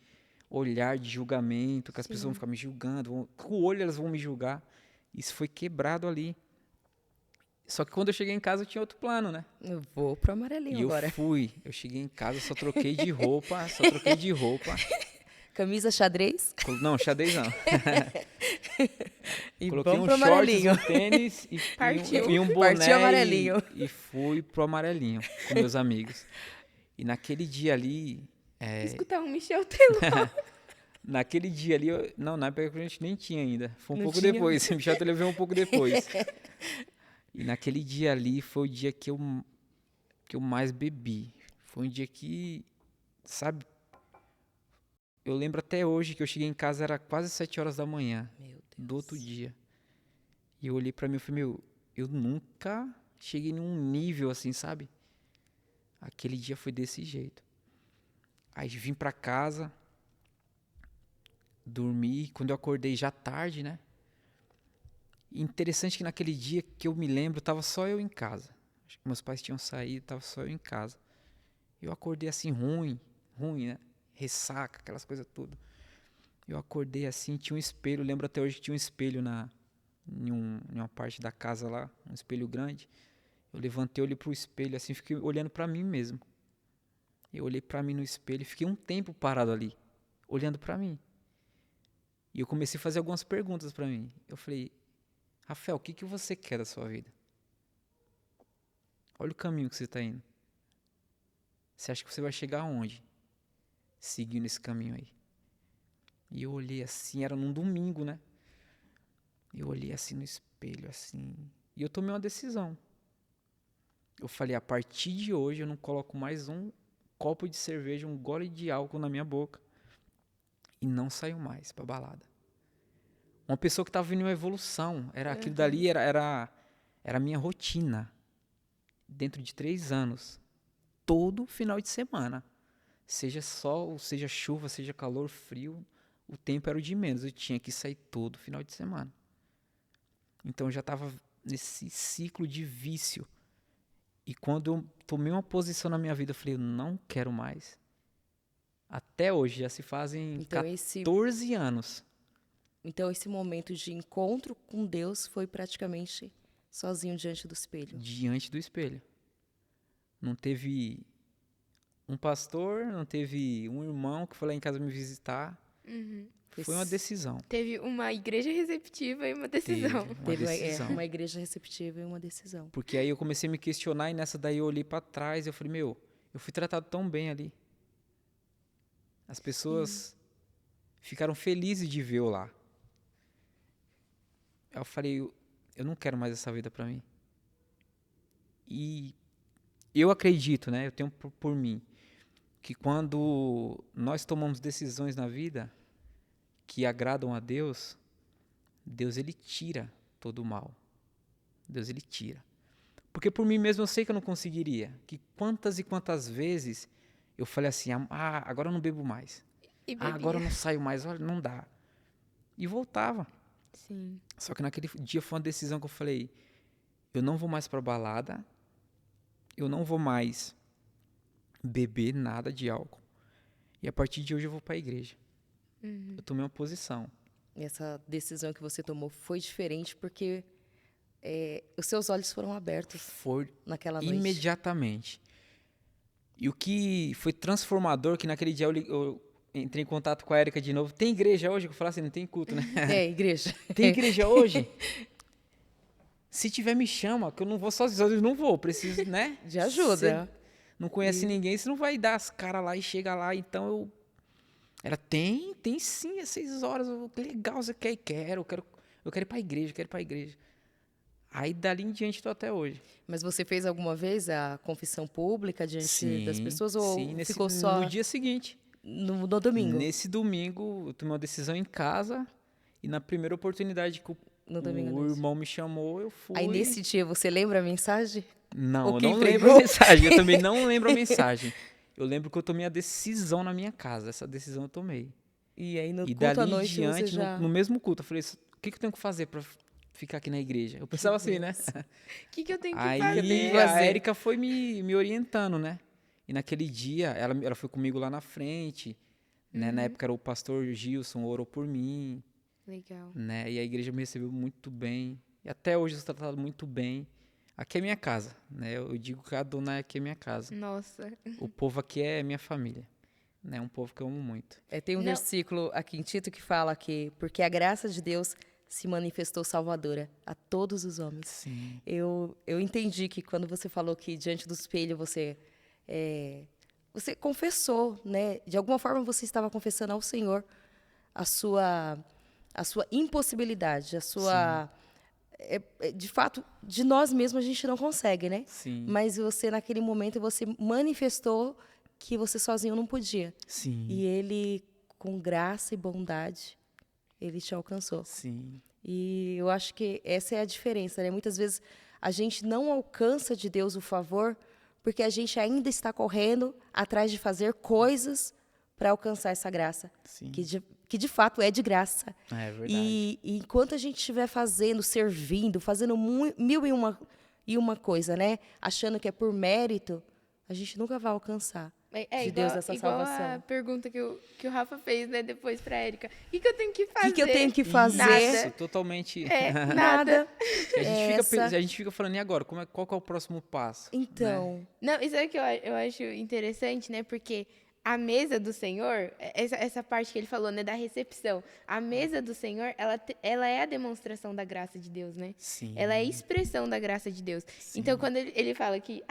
olhar, de julgamento, que as pessoas vão ficar me julgando, com o olho elas vão me julgar. Isso foi quebrado ali. Só que quando eu cheguei em casa eu tinha outro plano, né? Eu vou pro Amarelinho agora. Eu cheguei em casa, só troquei de roupa. Camisa xadrez? Não, xadrez não. E coloquei vamos um pro shorts, Amarelinho. um tênis e um boné. Partiu Amarelinho. E fui pro Amarelinho com meus amigos. E naquele dia ali... Escutar um Michel Teló. Naquele dia ali... Não, na época a gente nem tinha ainda. Foi um pouco tinha? depois. Michel Teló veio um pouco depois. E naquele dia ali foi o dia que eu que eu mais bebi. Foi um dia que, sabe, eu lembro até hoje que eu cheguei em casa, era quase 7 horas da manhã Meu Deus. do outro dia. E eu olhei pra mim e falei, meu, eu nunca cheguei num nível assim, sabe? Aquele dia foi desse jeito. Aí vim pra casa, dormi, quando eu acordei já tarde, né? E interessante que naquele dia que eu me lembro, tava só eu em casa. Acho que meus pais tinham saído, tava só eu em casa. Eu acordei assim ruim, né? Ressaca, aquelas coisas tudo. Eu acordei assim, tinha um espelho, lembro até hoje que tinha um espelho em uma parte da casa lá, um espelho grande. Eu levantei, olhei pro espelho assim, fiquei olhando pra mim mesmo. Eu olhei pra mim no espelho e fiquei um tempo parado ali, olhando pra mim. E eu comecei a fazer algumas perguntas pra mim. Eu falei, Rafael, o que você quer da sua vida? Olha o caminho que você está indo. Você acha que você vai chegar aonde? Seguindo esse caminho aí. E eu olhei assim, era num domingo, né? Eu olhei assim no espelho, assim. E eu tomei uma decisão. Eu falei, a partir de hoje eu não coloco mais um copo de cerveja, um gole de álcool na minha boca. E não saio mais pra balada. Uma pessoa que estava vindo uma evolução. Aquilo dali era a minha rotina. Dentro de 3 anos. Todo final de semana. Seja sol, seja chuva, seja calor, frio. O tempo era o de menos. Eu tinha que sair todo final de semana. Então eu já estava nesse ciclo de vício. E quando eu tomei uma posição na minha vida, eu falei, eu não quero mais. Até hoje, já se fazem Então, 14 anos. Então, esse momento de encontro com Deus foi praticamente sozinho diante do espelho. Diante do espelho. Não teve um pastor, não teve um irmão que foi lá em casa me visitar. Foi uma decisão. Teve uma igreja receptiva e uma decisão. Teve Decisão. uma igreja receptiva e uma decisão. Porque aí eu comecei a me questionar e nessa daí eu olhei pra trás e eu falei, meu, eu fui tratado tão bem ali. As pessoas ficaram felizes de ver eu lá. Eu falei, eu não quero mais essa vida pra mim. E eu acredito, né? Eu tenho por mim que quando nós tomamos decisões na vida que agradam a Deus, Deus ele tira todo o mal. Deus ele tira. Porque por mim mesmo eu sei que eu não conseguiria. Que quantas e quantas vezes eu falei assim, agora eu não bebo mais. E bebia. Agora eu não saio mais, olha, não dá. E voltava. Sim. Só que naquele dia foi uma decisão que eu falei, eu não vou mais pra balada, eu não vou mais beber nada de álcool. E a partir de hoje eu vou pra igreja. Eu tomei uma posição. Essa decisão que você tomou foi diferente porque os seus olhos foram abertos Foi naquela noite. imediatamente. E o que foi transformador, que naquele dia eu entrei em contato com a Érica de novo. Tem igreja hoje? Eu falei assim, não tem culto, né? Igreja. Tem igreja hoje? Se tiver, me chama, que eu não vou sozinho. Eu não vou, preciso, né? De ajuda. Você não conhece ninguém, você não vai dar as caras lá e chega lá. Então eu... tem sim, às 6 horas. Que legal, você quer? Eu quero ir pra igreja, Aí dali em diante tô até hoje. Mas você fez alguma vez a confissão pública diante das pessoas ou ficou só no dia seguinte. no domingo? Nesse domingo, eu tomei uma decisão em casa e na primeira oportunidade que No domingo à o noite. irmão me chamou, eu fui. Aí nesse dia você lembra a mensagem? Não, O eu que não lembro entregou? a mensagem. Eu também não lembro a mensagem. Eu lembro que eu tomei a decisão na minha casa. Essa decisão eu tomei. E aí no E culto dali à em noite diante, você já... no mesmo culto, eu falei, o que eu tenho que fazer pra ficar aqui na igreja? Eu pensava assim, né? O que eu tenho que Aí fazer? a Érica foi me orientando, né? E naquele dia, ela foi comigo lá na frente, né? Na época era o pastor Gilson, orou por mim, Legal. né? E a igreja me recebeu muito bem. E até hoje eu sou tratado muito bem. Aqui é minha casa, né? Eu digo que a dona aqui é minha casa. Nossa. O povo aqui é minha família, né? Um povo que eu amo muito. Tem um Não. versículo aqui em Tito que fala que porque a graça de Deus se manifestou salvadora a todos os homens. Sim. Eu entendi que quando você falou que diante do espelho você confessou, né? De alguma forma você estava confessando ao Senhor a sua impossibilidade, a sua de fato, de nós mesmos a gente não consegue, né? Sim. Mas você, naquele momento, você manifestou que você sozinho não podia. Sim. E ele, com graça e bondade, ele te alcançou. Sim. E eu acho que essa é a diferença, né? Muitas vezes a gente não alcança de Deus o favor porque a gente ainda está correndo atrás de fazer coisas para alcançar essa graça, Sim. que de fato é de graça. É verdade. E enquanto a gente estiver fazendo, servindo, fazendo mil e uma coisa, né? Achando que é por mérito, a gente nunca vai alcançar de Deus essa igual salvação. a pergunta que o Rafa fez, né, depois pra Érica. O que eu tenho que fazer? O que eu tenho que fazer? Nada. Isso, totalmente. Nada. A gente fica falando, e agora? Qual que é o próximo passo? Então, Não, isso é que eu acho interessante, né? Porque a mesa do Senhor, essa parte que ele falou, né, da recepção, a mesa do Senhor, ela é a demonstração da graça de Deus, né? Sim. Ela é a expressão da graça de Deus. Sim. Então, quando ele fala que,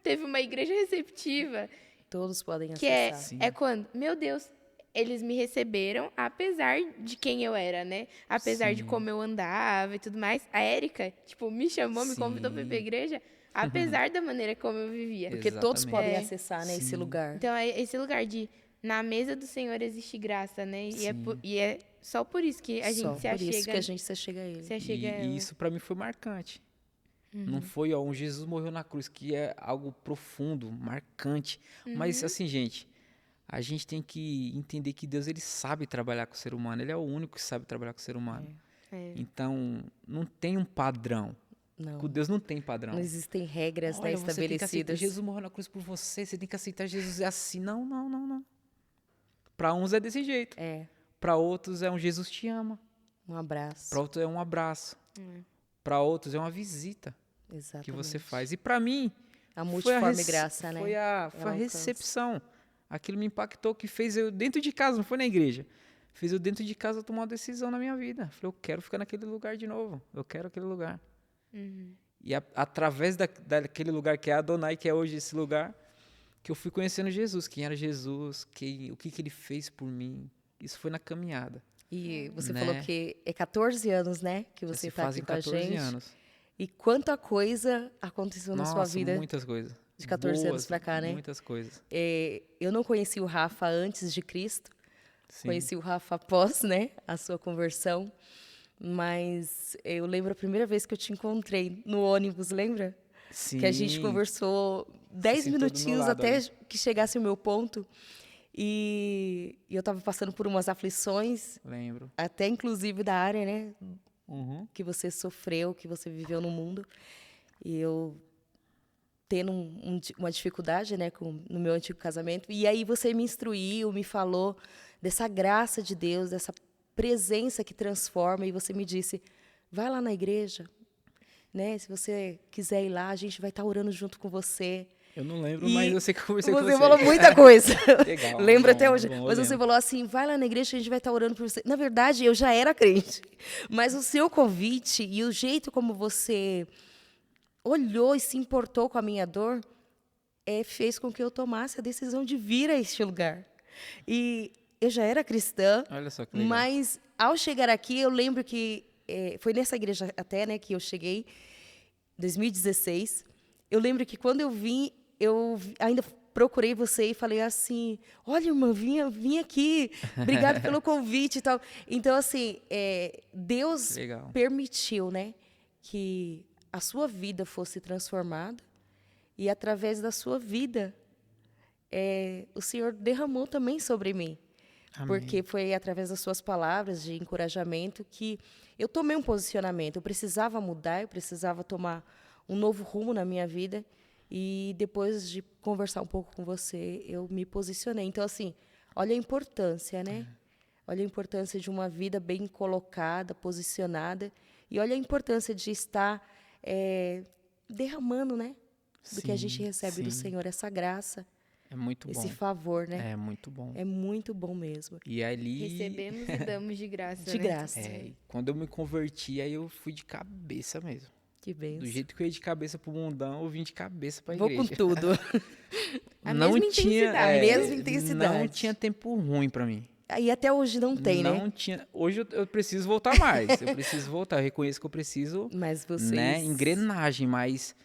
teve uma igreja receptiva, todos podem que acessar. Sim. é quando, meu Deus, eles me receberam, apesar de quem eu era, né? Apesar de Sim. como eu andava e tudo mais. A Érica, tipo, me chamou, me convidou para ir pra igreja, apesar da maneira como eu vivia. Porque todos Exatamente. podem É. acessar, né, esse Sim. lugar. Então, é esse lugar de, na mesa do Senhor existe graça, né? Sim. E é só por isso que a Só gente se por isso que achega, a gente se achega a ele. se achega a ela. E isso pra mim foi marcante. Não foi, um Jesus morreu na cruz, que é algo profundo, marcante. Mas assim, gente, a gente tem que entender que Deus, ele sabe trabalhar com o ser humano. Ele é o único que sabe trabalhar com o ser humano. É. Então, não tem um padrão. Não, Com Deus não tem padrão. não existem regras, né, Olha, você tem que aceitar, estabelecidas. Jesus morreu na cruz por você, você tem que aceitar Jesus é assim. Não, não, não, não. Para uns é desse jeito. É, Para outros é um Jesus te ama. um abraço. Para outros é um abraço. Para outros é uma visita Exatamente. que você faz. E para mim, A foi multiforme graça, né? Foi a Ela alcança. recepção. Aquilo me impactou, que fez eu dentro de casa, não foi na igreja. Fez eu dentro de casa tomar uma decisão na minha vida. Falei, eu quero ficar naquele lugar de novo. Eu quero aquele lugar. E através daquele lugar que é Adonai, que é hoje esse lugar, que eu fui conhecendo Jesus. Quem era Jesus, o que ele fez por mim. Isso foi na caminhada. E você Né? falou que é 14 anos, né, que Já você se está aqui fazem com a 14 gente. anos. E quanta coisa aconteceu na sua Nossa, vida. muitas coisas. de 14 anos Boas, pra cá, né? Muitas coisas. Eu não conheci o Rafa antes de Cristo. Sim. Conheci o Rafa após, né, a sua conversão. Mas eu lembro a primeira vez que eu te encontrei no ônibus, lembra? Sim. Que a gente conversou 10 sentou do meu minutinhos lado até ali. que chegasse o meu ponto. E eu estava passando por umas aflições, Lembro. até inclusive da área, né, Uhum. que você sofreu, que você viveu no mundo. E eu tendo uma dificuldade, né, no meu antigo casamento. E aí você me instruiu, me falou dessa graça de Deus, dessa presença que transforma. E você me disse, vai lá na igreja, né? Se você quiser ir lá, a gente vai estar orando junto com você. Eu não lembro, E mas eu sei que eu conversei com você. Você falou muita coisa. Legal. Lembro bom, até hoje. bom, eu Mas você lembro. falou assim, vai lá na igreja que a gente vai estar orando por você. Na verdade, eu já era crente. Mas o seu convite e o jeito como você olhou e se importou com a minha dor fez com que eu tomasse a decisão de vir a este lugar. E eu já era cristã, Olha só que legal. mas ao chegar aqui, eu lembro que foi nessa igreja até, né, que eu cheguei, 2016. Eu lembro que quando eu vim, eu ainda procurei você e falei assim, olha, irmã, vim aqui, obrigada pelo convite e tal. Então, assim, Deus Legal. permitiu, né, que a sua vida fosse transformada e através da sua vida, o Senhor derramou também sobre mim. Amém. Porque foi através das suas palavras de encorajamento que eu tomei um posicionamento. Eu precisava mudar, eu precisava tomar um novo rumo na minha vida. E depois de conversar um pouco com você, eu me posicionei. Então, assim, olha a importância, né? Olha a importância de uma vida bem colocada, posicionada. E olha a importância de estar derramando, né? Do que a gente recebe do sim. Senhor, essa graça, É muito bom. esse favor, né? É muito bom. É muito bom mesmo. E ali... Recebemos e damos de graça, De né? graça. Quando eu me converti, aí eu fui de cabeça mesmo. Que bem. Do jeito que eu ia de cabeça pro mundão, eu vim de cabeça pra Vou igreja. com tudo. A não mesma tinha, intensidade. Mesma intensidade. Não tinha tempo ruim pra mim. Aí até hoje não tem, né? Não tinha. Hoje eu preciso voltar mais. Eu preciso voltar. Eu reconheço que eu preciso, Mas vocês... né, engrenagem, mas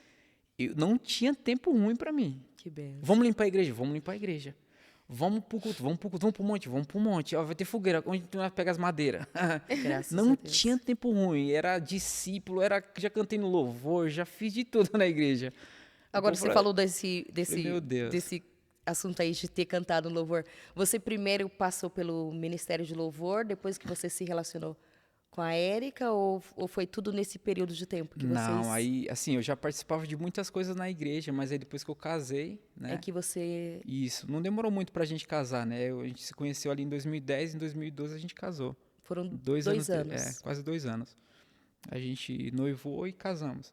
eu não tinha tempo ruim para mim. Que benção. Vamos limpar a igreja? Vamos limpar a igreja. Vamos pro culto, vamos pro monte, vamos pro monte. Ó, vai ter fogueira, onde nós pega as madeiras. Graças Não a Deus. tinha tempo ruim, era discípulo, já cantei no louvor, já fiz de tudo na igreja. Agora, O você povo falou desse Meu Deus. desse assunto aí de ter cantado no louvor. Você primeiro passou pelo Ministério de Louvor, depois que você se relacionou com a Érica, ou foi tudo nesse período de tempo que Não, vocês... aí, assim, eu já participava de muitas coisas na igreja, mas aí depois que eu casei, né? É que você... Isso, não demorou muito pra gente casar, né? A gente se conheceu ali em 2010, em 2012 a gente casou. Foram 2 2 anos. anos. Quase 2 anos. A gente noivou e casamos.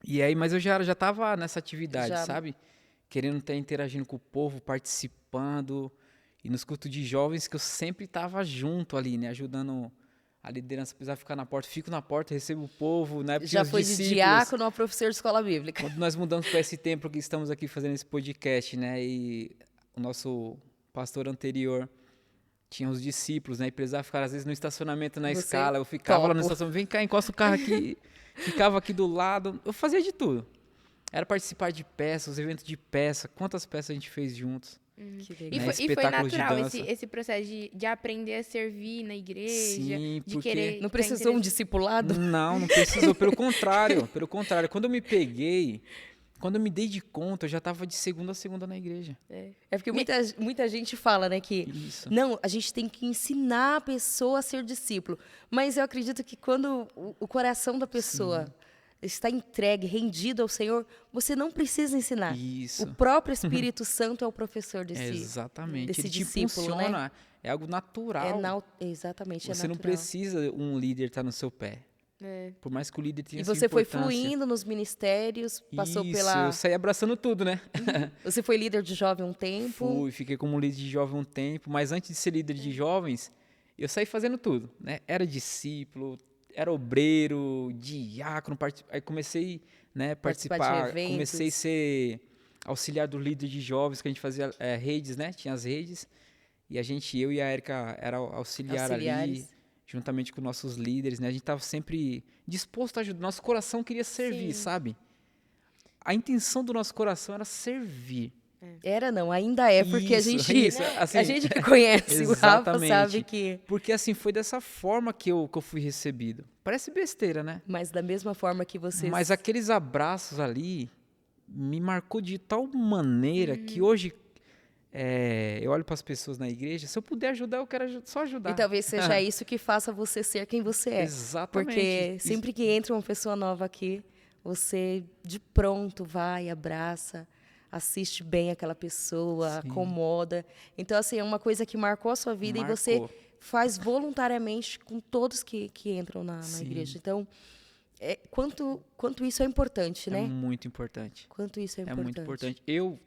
E aí, mas eu já tava nessa atividade, Já. sabe? Querendo estar interagindo com o povo, participando. E nos cultos de jovens que eu sempre tava junto ali, né? Ajudando a liderança, precisar ficar na porta. Fico na porta, recebo o povo, né? Porque Já os foi de discípulos, diácono a professor de escola bíblica. quando nós mudamos para esse templo que estamos aqui fazendo esse podcast, né? E o nosso pastor anterior tinha os discípulos, né? E precisava ficar às vezes no estacionamento na Você escala. Eu ficava lá no topo. estacionamento, vem cá, encosta o carro aqui. Ficava aqui do lado. Eu fazia de tudo. Era participar de peças, os eventos de peça. Quantas peças a gente fez juntos? Que E legal. Né, foi espetáculos de natural dança. esse processo de aprender a servir na igreja, Sim, de porque- querer... Não tá precisou um interessado. discipulado? Não precisou. Pelo contrário. Pelo contrário. Quando eu me peguei, quando eu me dei de conta, eu já estava de segunda a segunda na igreja. É porque muita gente fala, né, que Isso. não, a gente tem que ensinar a pessoa a ser discípulo. Mas eu acredito que quando o coração da pessoa está entregue, rendido ao Senhor, você não precisa ensinar. Isso. O próprio Espírito Santo é o professor desse. Exatamente. desse Ele te discípulo, né? impulsiona. É algo natural. Exatamente, é Você não natural. precisa um líder estar no seu pé. É. Por mais que o líder tenha E sua você foi importância. fluindo nos ministérios, passou Isso, pela... eu saí abraçando tudo, né? Você foi líder de jovem um tempo. Fiquei como líder de jovem um tempo, mas antes de ser líder de jovens, eu saí fazendo tudo, né? Era discípulo, era obreiro, diácono, aí comecei, né, Participar de participar, eventos. comecei a ser auxiliar do líder de jovens, que a gente fazia redes, né? Tinha as redes, e eu e a Érica era auxiliar ali, Auxiliares. juntamente com nossos líderes, né? A gente estava sempre disposto a ajudar, nosso coração queria servir, Sim. sabe? A intenção do nosso coração era servir. Era não, ainda é, porque Isso, assim, a gente que conhece o Rafa exatamente. sabe que... Porque assim, foi dessa forma que eu fui recebido. Parece besteira, né? Mas da mesma forma que vocês... Mas aqueles abraços ali me marcou de tal maneira que hoje eu olho para as pessoas na igreja, se eu puder ajudar, eu quero só ajudar. E talvez seja isso que faça você ser quem você é. Exatamente. Porque sempre que entra uma pessoa nova aqui, você de pronto vai, abraça, assiste bem aquela pessoa, Sim. acomoda. Então, assim, é uma coisa que marcou a sua vida e você Marcou. faz voluntariamente com todos que entram na Sim. igreja. Então, quanto isso é importante, É né? muito importante. Quanto isso é É importante. muito importante. Eu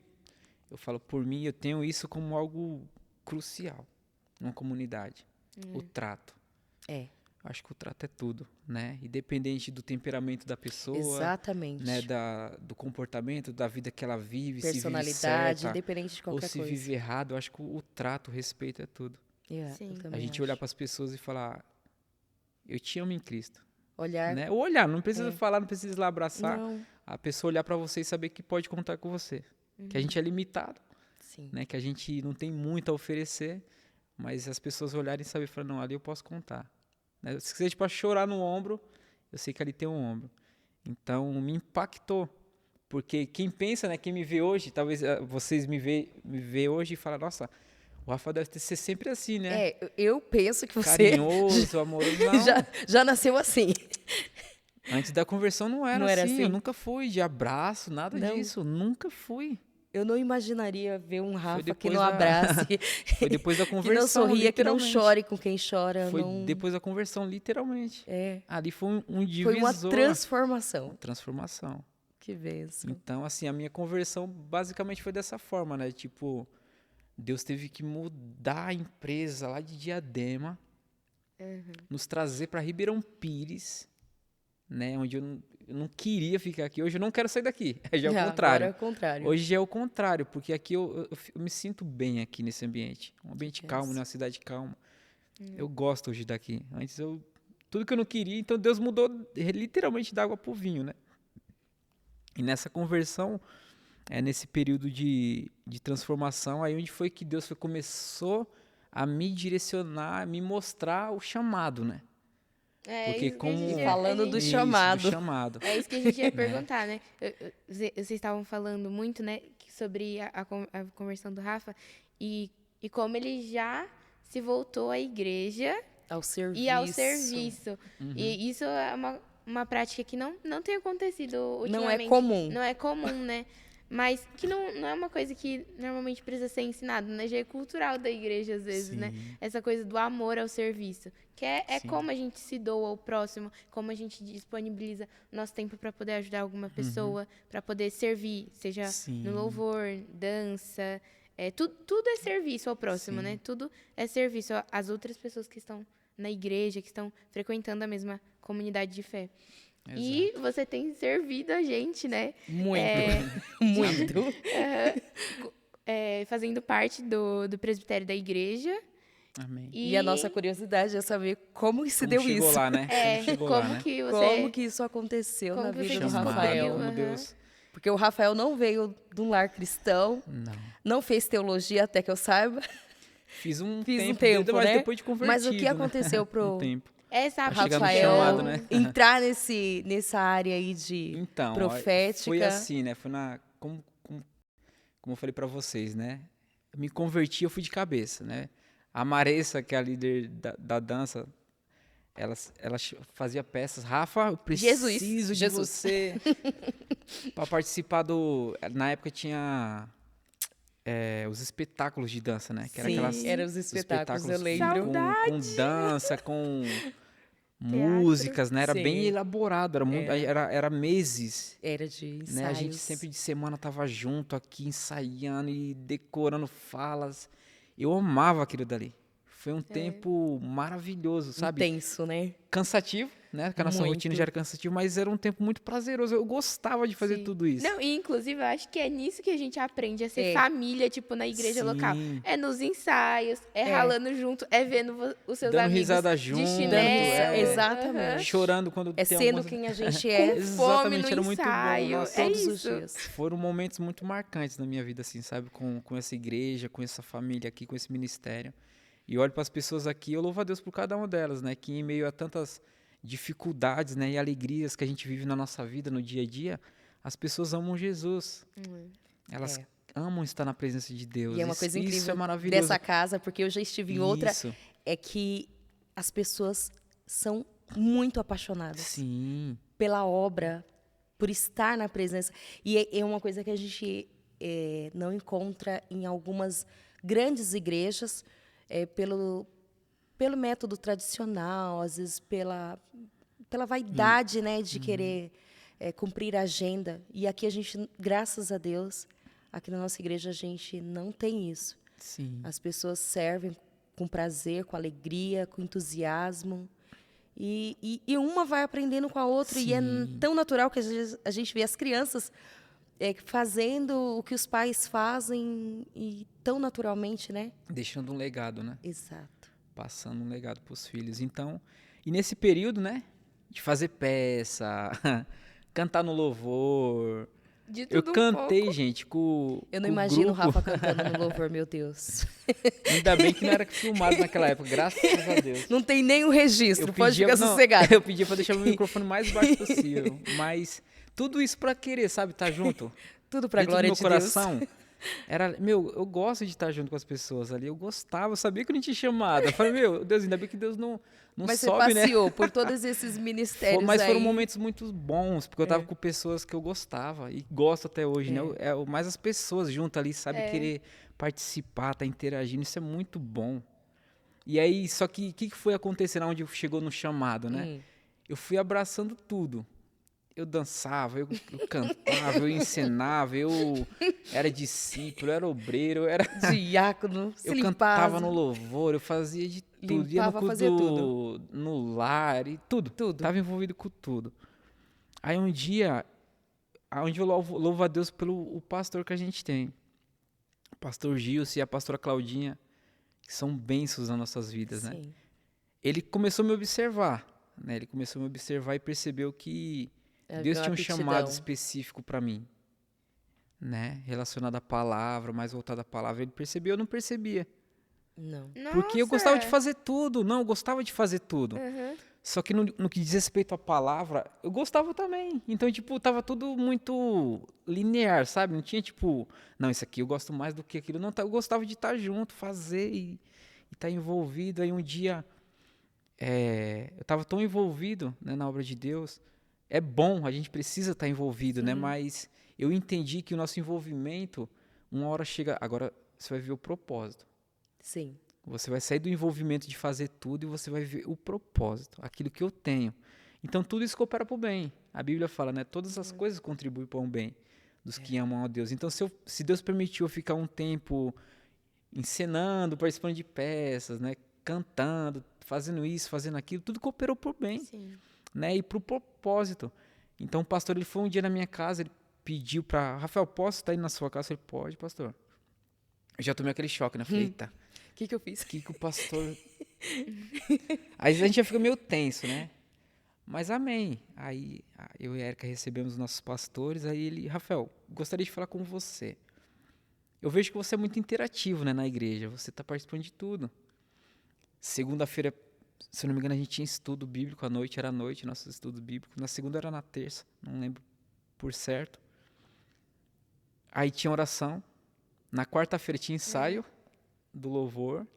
falo por mim, eu tenho isso como algo crucial numa comunidade. O trato. É, Acho que o trato é tudo, né? Independente do temperamento da pessoa, exatamente. né? Do comportamento, da vida que ela vive, Personalidade, se vive certa, independente de ou qualquer se coisa. vive errado. Eu acho que o trato, o respeito é tudo. Sim. Eu A também gente acho. olhar para as pessoas e falar, eu te amo em Cristo. Olhar. Né? Ou olhar, não precisa falar, não precisa ir lá abraçar. Não. A pessoa olhar para você e saber que pode contar com você. Que a gente é limitado, Sim. né? Que a gente não tem muito a oferecer, mas as pessoas olharem e saber, falar, não, ali eu posso contar. Né? Se seja para chorar no ombro, eu sei que ali tem um ombro. Então, me impactou. Porque quem pensa, né? Quem me vê hoje, talvez vocês me vê hoje e falam, nossa, o Rafa deve ser sempre assim, né? Eu penso que você Carinhoso, amoroso. Não, já nasceu assim. antes da conversão não era, Não era assim. assim? Eu nunca fui de abraço, nada Não. disso. Nunca fui. Eu não imaginaria ver um Rafa que depois não da- abrace, Foi depois da que conversão, não sorria, que não literalmente. chore com quem chora. Foi não... depois da conversão, literalmente. É, Ali foi um foi divisor. uma transformação. Transformação. Que benção. Então, assim, a minha conversão basicamente foi dessa forma, né? Tipo, Deus teve que mudar a empresa lá de Diadema, nos trazer para Ribeirão Pires, né? Onde Eu não queria ficar aqui. Hoje eu não quero sair daqui. Já é o Agora contrário. é o contrário. Hoje já é o contrário, porque aqui eu me sinto bem aqui nesse ambiente. Um ambiente calmo, né? Uma cidade calma. Eu gosto hoje daqui. Antes tudo que eu não queria, então Deus mudou literalmente da água pro vinho, né? E nessa conversão, nesse período de transformação, aí onde foi que Deus começou a me direcionar, a me mostrar o chamado, né? Porque isso que a como gente Falando do Isso, chamado. do chamado. É isso que a gente ia perguntar, né? Vocês estavam falando muito, né, sobre a conversão do Rafa e como ele já se voltou à igreja Ao serviço. e ao serviço. E isso é uma prática que não tem acontecido Não é ultimamente. comum. Não é comum, né? Mas que não é uma coisa que normalmente precisa ser ensinada, né? Já é cultural da igreja, às vezes, né? Sim. Essa coisa do amor ao serviço. Que é Sim. como a gente se doa ao próximo, como a gente disponibiliza nosso tempo para poder ajudar alguma pessoa, para poder servir, seja Sim. no louvor, dança. Tudo é serviço ao próximo, Sim. né? Tudo é serviço às outras pessoas que estão na igreja, que estão frequentando a mesma comunidade de fé. E você tem servido a gente, né? Muito. Muito. Fazendo parte do presbitério da igreja. Amém. E a nossa curiosidade é saber como que se deu chegou isso. lá, né? Como chegou lá, né? que você... Como que isso aconteceu Como na que você vida do descobriu? Rafael. Como Aham. Deus... Porque o Rafael não veio de um lar cristão, não fez teologia, até que eu saiba. Fiz um Tempo, mas né? depois de convertido, Mas o que aconteceu pro Um tempo. Essa Chegar no Rafael chamado, né? entrar nessa área aí de Então, ó, profética? foi assim, né? Foi como eu falei pra vocês, né? Eu me converti, eu fui de cabeça, né? A Maressa, que é a líder da dança, ela fazia peças. Rafa, eu preciso de você para participar na época tinha os espetáculos de dança, né? Que era Sim, aquelas eram os espetáculos, eu lembro. com dança, com músicas, né? Era Sim. bem elaborado, era meses. Era de ensaios. Né? A gente sempre de semana tava junto aqui, ensaiando e decorando falas. Eu amava aquilo dali. Foi um tempo maravilhoso, sabe? Intenso, né? Cansativo, né? Porque a nossa Muito. rotina já era cansativa, mas era um tempo muito prazeroso. Eu gostava de fazer Sim. tudo isso. Não, e inclusive eu acho que é nisso que a gente aprende a ser É. família, tipo, na igreja Sim. local. É nos ensaios, ralando junto, vendo os seus Dando amigos risada de junto, chinelo. Exatamente. Chorando quando É tem sendo algumas... quem a gente é Exatamente, no era muito bom. ensaio. Nossa, É todos os isso. dias. foram momentos muito marcantes na minha vida, assim, sabe? Com essa igreja, com essa família aqui, com esse ministério. E eu olho para as pessoas aqui, eu louvo a Deus por cada uma delas, né? Que em meio a tantas dificuldades, né, e alegrias que a gente vive na nossa vida, no dia a dia, as pessoas amam Jesus. Elas amam estar na presença de Deus. E é uma coisa Isso incrível é maravilhoso. dessa casa, porque eu já estive em outra, Isso. é que as pessoas são muito apaixonadas Sim. pela obra, por estar na presença. E é uma coisa que a gente não encontra em algumas grandes igrejas, pelo método tradicional, às vezes pela vaidade, né, de querer cumprir a agenda. E aqui a gente, graças a Deus, aqui na nossa igreja a gente não tem isso. Sim. As pessoas servem com prazer, com alegria, com entusiasmo. E uma vai aprendendo com a outra. E é Sim. tão natural que às vezes a gente vê as crianças fazendo o que os pais fazem e tão naturalmente, né? Deixando um legado, né? Exato. Passando um legado para os filhos. Então, e nesse período, né, de fazer peça, cantar no louvor. De Eu tudo um cantei, pouco. gente, com Eu não com o imagino o grupo. Rafa cantando no louvor, meu Deus. Ainda bem que não era filmado naquela época, graças a Deus. Não tem nenhum registro, pode pedia- ficar não, sossegado. Eu pedia para deixar o microfone mais baixo possível, mas tudo isso para querer, sabe, estar junto. Tudo pra Dentro glória do de meu Deus. coração. Eu gosto de estar junto com as pessoas ali. Eu gostava, eu sabia que eu não tinha chamado. Eu falei, meu Deus, ainda bem que Deus não Mas sobe, você né? passeou por todos esses ministérios Mas foram aí. momentos muito bons, porque eu tava com pessoas que eu gostava e gosto até hoje, né? Mais as pessoas junto ali, sabe? Querer participar, tá interagindo, isso é muito bom. E aí, só que o que foi acontecendo onde chegou no chamado, né? Eu fui abraçando tudo. Eu dançava, eu cantava, eu ensinava, eu era discípulo, eu era obreiro, eu era... Diácono, se Eu limpava. cantava no louvor, eu fazia de tudo. Ia no Limpava, culto fazia tudo. no lar e tudo. Tudo. Tava envolvido com tudo. Aí um dia, onde eu louvo a Deus pelo o pastor que a gente tem. O pastor Gilson e a pastora Claudinha, que são bênçãos nas nossas vidas, né? Sim. Ele começou a me observar, né? Ele começou a me observar e percebeu que Deus tinha um chamado específico para mim, né? Relacionado à palavra, mais voltado à palavra. Ele percebeu, eu não percebia. Não. Porque eu gostava de fazer tudo. Não, eu gostava de fazer tudo. Uhum. Só que no que diz respeito à palavra, eu gostava também. Então, tipo, tava tudo muito linear, sabe? Não tinha, tipo, não, isso aqui eu gosto mais do que aquilo. Não, eu gostava de estar junto, fazer e estar envolvido. Aí um dia, eu tava tão envolvido, né, na obra de Deus. É bom, a gente precisa estar envolvido, né? Mas eu entendi que o nosso envolvimento, uma hora chega, agora você vai ver o propósito. Sim. Você vai sair do envolvimento de fazer tudo e você vai ver o propósito, aquilo que eu tenho. Então, tudo isso coopera para o bem. A Bíblia fala, né? Todas as coisas contribuem para o bem dos que amam a Deus. Então, se Deus permitiu eu ficar um tempo encenando, participando de peças, né? Cantando, fazendo isso, fazendo aquilo, tudo cooperou para o bem, Sim. né? E para o propósito. Então, o pastor, ele foi um dia na minha casa, ele pediu para... Rafael, posso estar indo na sua casa? Eu falei, pode, pastor. Eu já tomei aquele choque, né? Falei, eita. O que eu fiz? O que o pastor... Aí a gente já fica meio tenso, né? Mas amém. Aí eu e a Erika recebemos os nossos pastores, aí ele... Rafael, gostaria de falar com você. Eu vejo que você é muito interativo, né, na igreja. Você está participando de tudo. Segunda-feira, se eu não me engano, a gente tinha estudo bíblico à noite. Era à noite, nosso estudo bíblico. Na segunda era na terça, não lembro por certo. Aí tinha oração. Na quarta-feira tinha ensaio do louvor,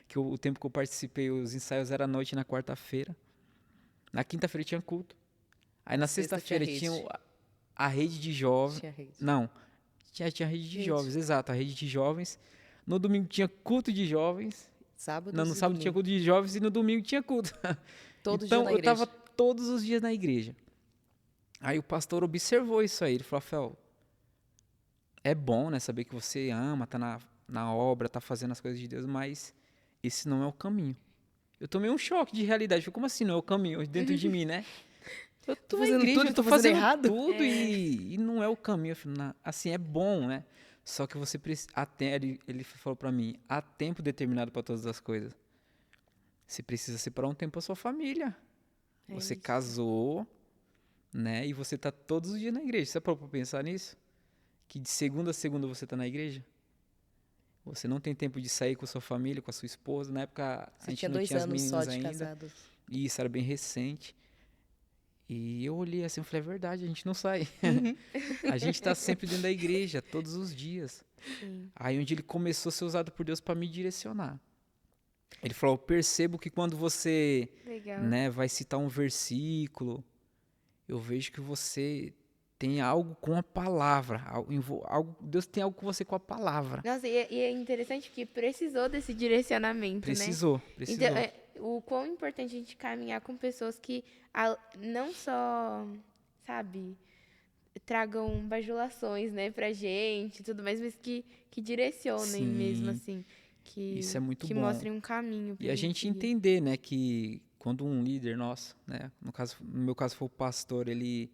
que o tempo que eu participei, os ensaios era à noite na quarta-feira. Na quinta-feira tinha culto. Aí na sexta-feira tinha a rede de jovens. Tinha rede. Não, tinha rede de jovens, exato, a rede de jovens. No domingo tinha culto de jovens. Sábado Não, no sábado tinha culto de jovens e no domingo tinha culto. Todo Então dia na eu igreja. estava todos os dias na igreja. Aí o pastor observou isso aí, ele falou, Rafael, é bom, né, saber que você ama, tá na obra, tá fazendo as coisas de Deus, mas esse não é o caminho. Eu tomei um choque de realidade. Falei, como assim não é o caminho dentro de mim, né? Eu tô fazendo igreja, tudo, eu tô tô fazendo fazendo errado. tudo e não é o caminho. Eu falei, assim, é bom, né? Só que você precisa... Ele falou pra mim, há tempo determinado para todas as coisas. Você precisa separar um tempo pra sua família. Você casou, né? E você tá todos os dias na igreja. Você parou pra pensar nisso? Que de segunda a segunda você tá na igreja? Você não tem tempo de sair com a sua família, com a sua esposa. Na época, a gente não tinha as meninas só de ainda. casado. E isso era bem recente. E eu olhei assim, eu falei, é verdade, a gente não sai. A gente tá sempre dentro da igreja, todos os dias. Sim. Aí onde ele começou a ser usado por Deus para me direcionar. Ele falou, eu percebo que quando você, Legal. né, vai citar um versículo, eu vejo que você tem algo com a palavra. Deus tem algo com você com a palavra. Nossa, e é interessante que precisou desse direcionamento, Precisou. né? Então, o quão importante a gente caminhar com pessoas que não só, sabe, tragam bajulações, né, pra gente e tudo mais, mas que direcionem mesmo, assim. Que, isso é muito que bom. mostrem um caminho pra E a gente seguir. entender, né, que quando um líder nosso, né, no meu caso foi o pastor, ele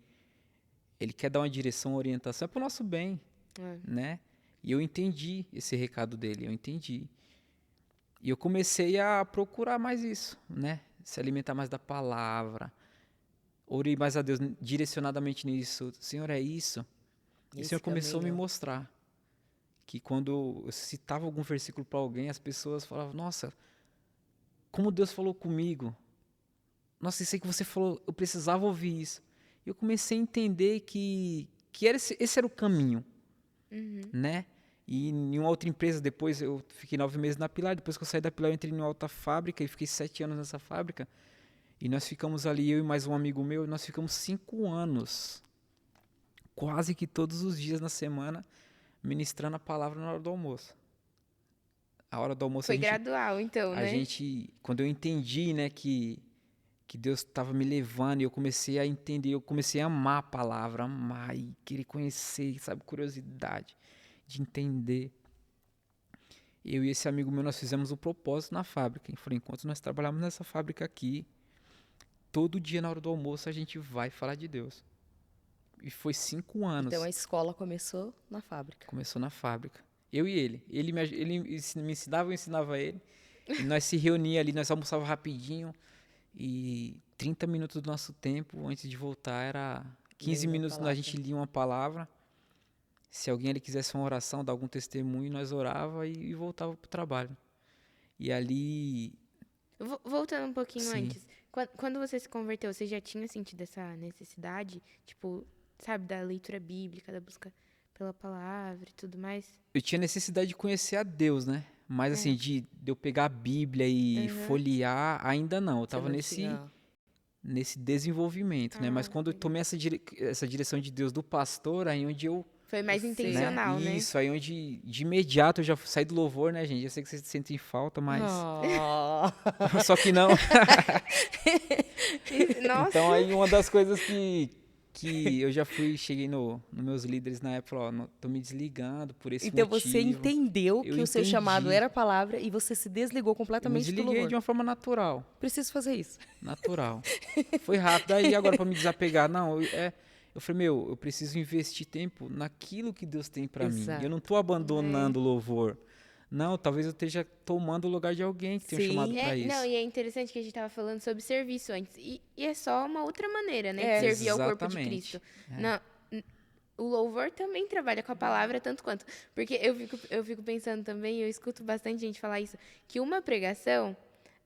quer dar uma direção, uma orientação, é pro nosso bem, né? E eu entendi esse recado dele, eu entendi. E eu comecei a procurar mais isso, né? Se alimentar mais da palavra. Orei mais a Deus direcionadamente nisso. Senhor, é isso. E o Senhor começou a me mostrar que quando eu citava algum versículo para alguém, as pessoas falavam, nossa, como Deus falou comigo. Nossa, isso aí que você falou, eu precisava ouvir isso. E eu comecei a entender que esse era o caminho, né? E em uma outra empresa, depois eu fiquei 9 meses na Pilar, depois que eu saí da Pilar eu entrei em uma outra fábrica e fiquei 7 anos nessa fábrica. E nós ficamos ali, eu e mais um amigo meu, nós ficamos 5 anos, quase que todos os dias na semana, ministrando a palavra na hora do almoço. A hora do almoço Foi gradual, então, né? Quando eu entendi, né, que Deus estava me levando e eu comecei a entender, eu comecei a amar a palavra, amar e querer conhecer, sabe, curiosidade de entender. Eu e esse amigo meu, nós fizemos o propósito na fábrica. Falei, enquanto nós trabalhamos nessa fábrica aqui, todo dia na hora do almoço a gente vai falar de Deus. e foi 5 anos. Então a escola começou na fábrica. Começou na fábrica. Eu e ele. Ele me ensinava, eu ensinava ele. E nós se reunia ali, nós almoçava rapidinho. E 30 minutos do nosso tempo, antes de voltar, era 15 Lendo a minutos a gente palavra. lia uma palavra. Se alguém ali quisesse uma oração, dar algum testemunho, nós orava e voltava pro trabalho. E ali, Voltando um pouquinho sim, antes, quando você se converteu, você já tinha sentido essa necessidade, tipo, sabe, da leitura bíblica, da busca pela palavra e tudo mais? eu tinha necessidade de conhecer a Deus, né? Mas assim, de eu pegar a Bíblia e Aham. folhear, ainda não. Eu Você tava não tinha. nesse desenvolvimento, né? Mas Ah, quando eu legal. tomei essa direção de Deus do pastor, aí onde eu, Foi mais Você- né? intencional, né? Isso, aí onde de imediato eu já saí do louvor, né, gente? Eu sei que vocês sentem falta, mas Ah. só que não. Nossa, Então aí uma das coisas que eu já cheguei nos meus líderes na época, falou, ó, tô me desligando por esse Então você motivo. entendeu Eu que o seu chamado entendi. era a palavra e você se desligou Eu me completamente do desliguei louvor. de uma forma natural. Preciso fazer isso. Natural. Foi rápido. Aí agora pra me desapegar, não, eu falei, eu preciso investir tempo naquilo que Deus tem pra mim. Eu não tô abandonando o louvor. Não, talvez eu esteja tomando o lugar de alguém que tem um chamado Sim. pra isso. não, e é interessante que a gente tava falando sobre serviço antes. E é só uma outra maneira, né, É. de servir ao corpo de Exatamente. Cristo. O louvor também trabalha com a palavra tanto quanto. Porque eu fico pensando também, eu escuto bastante gente falar isso, que uma pregação,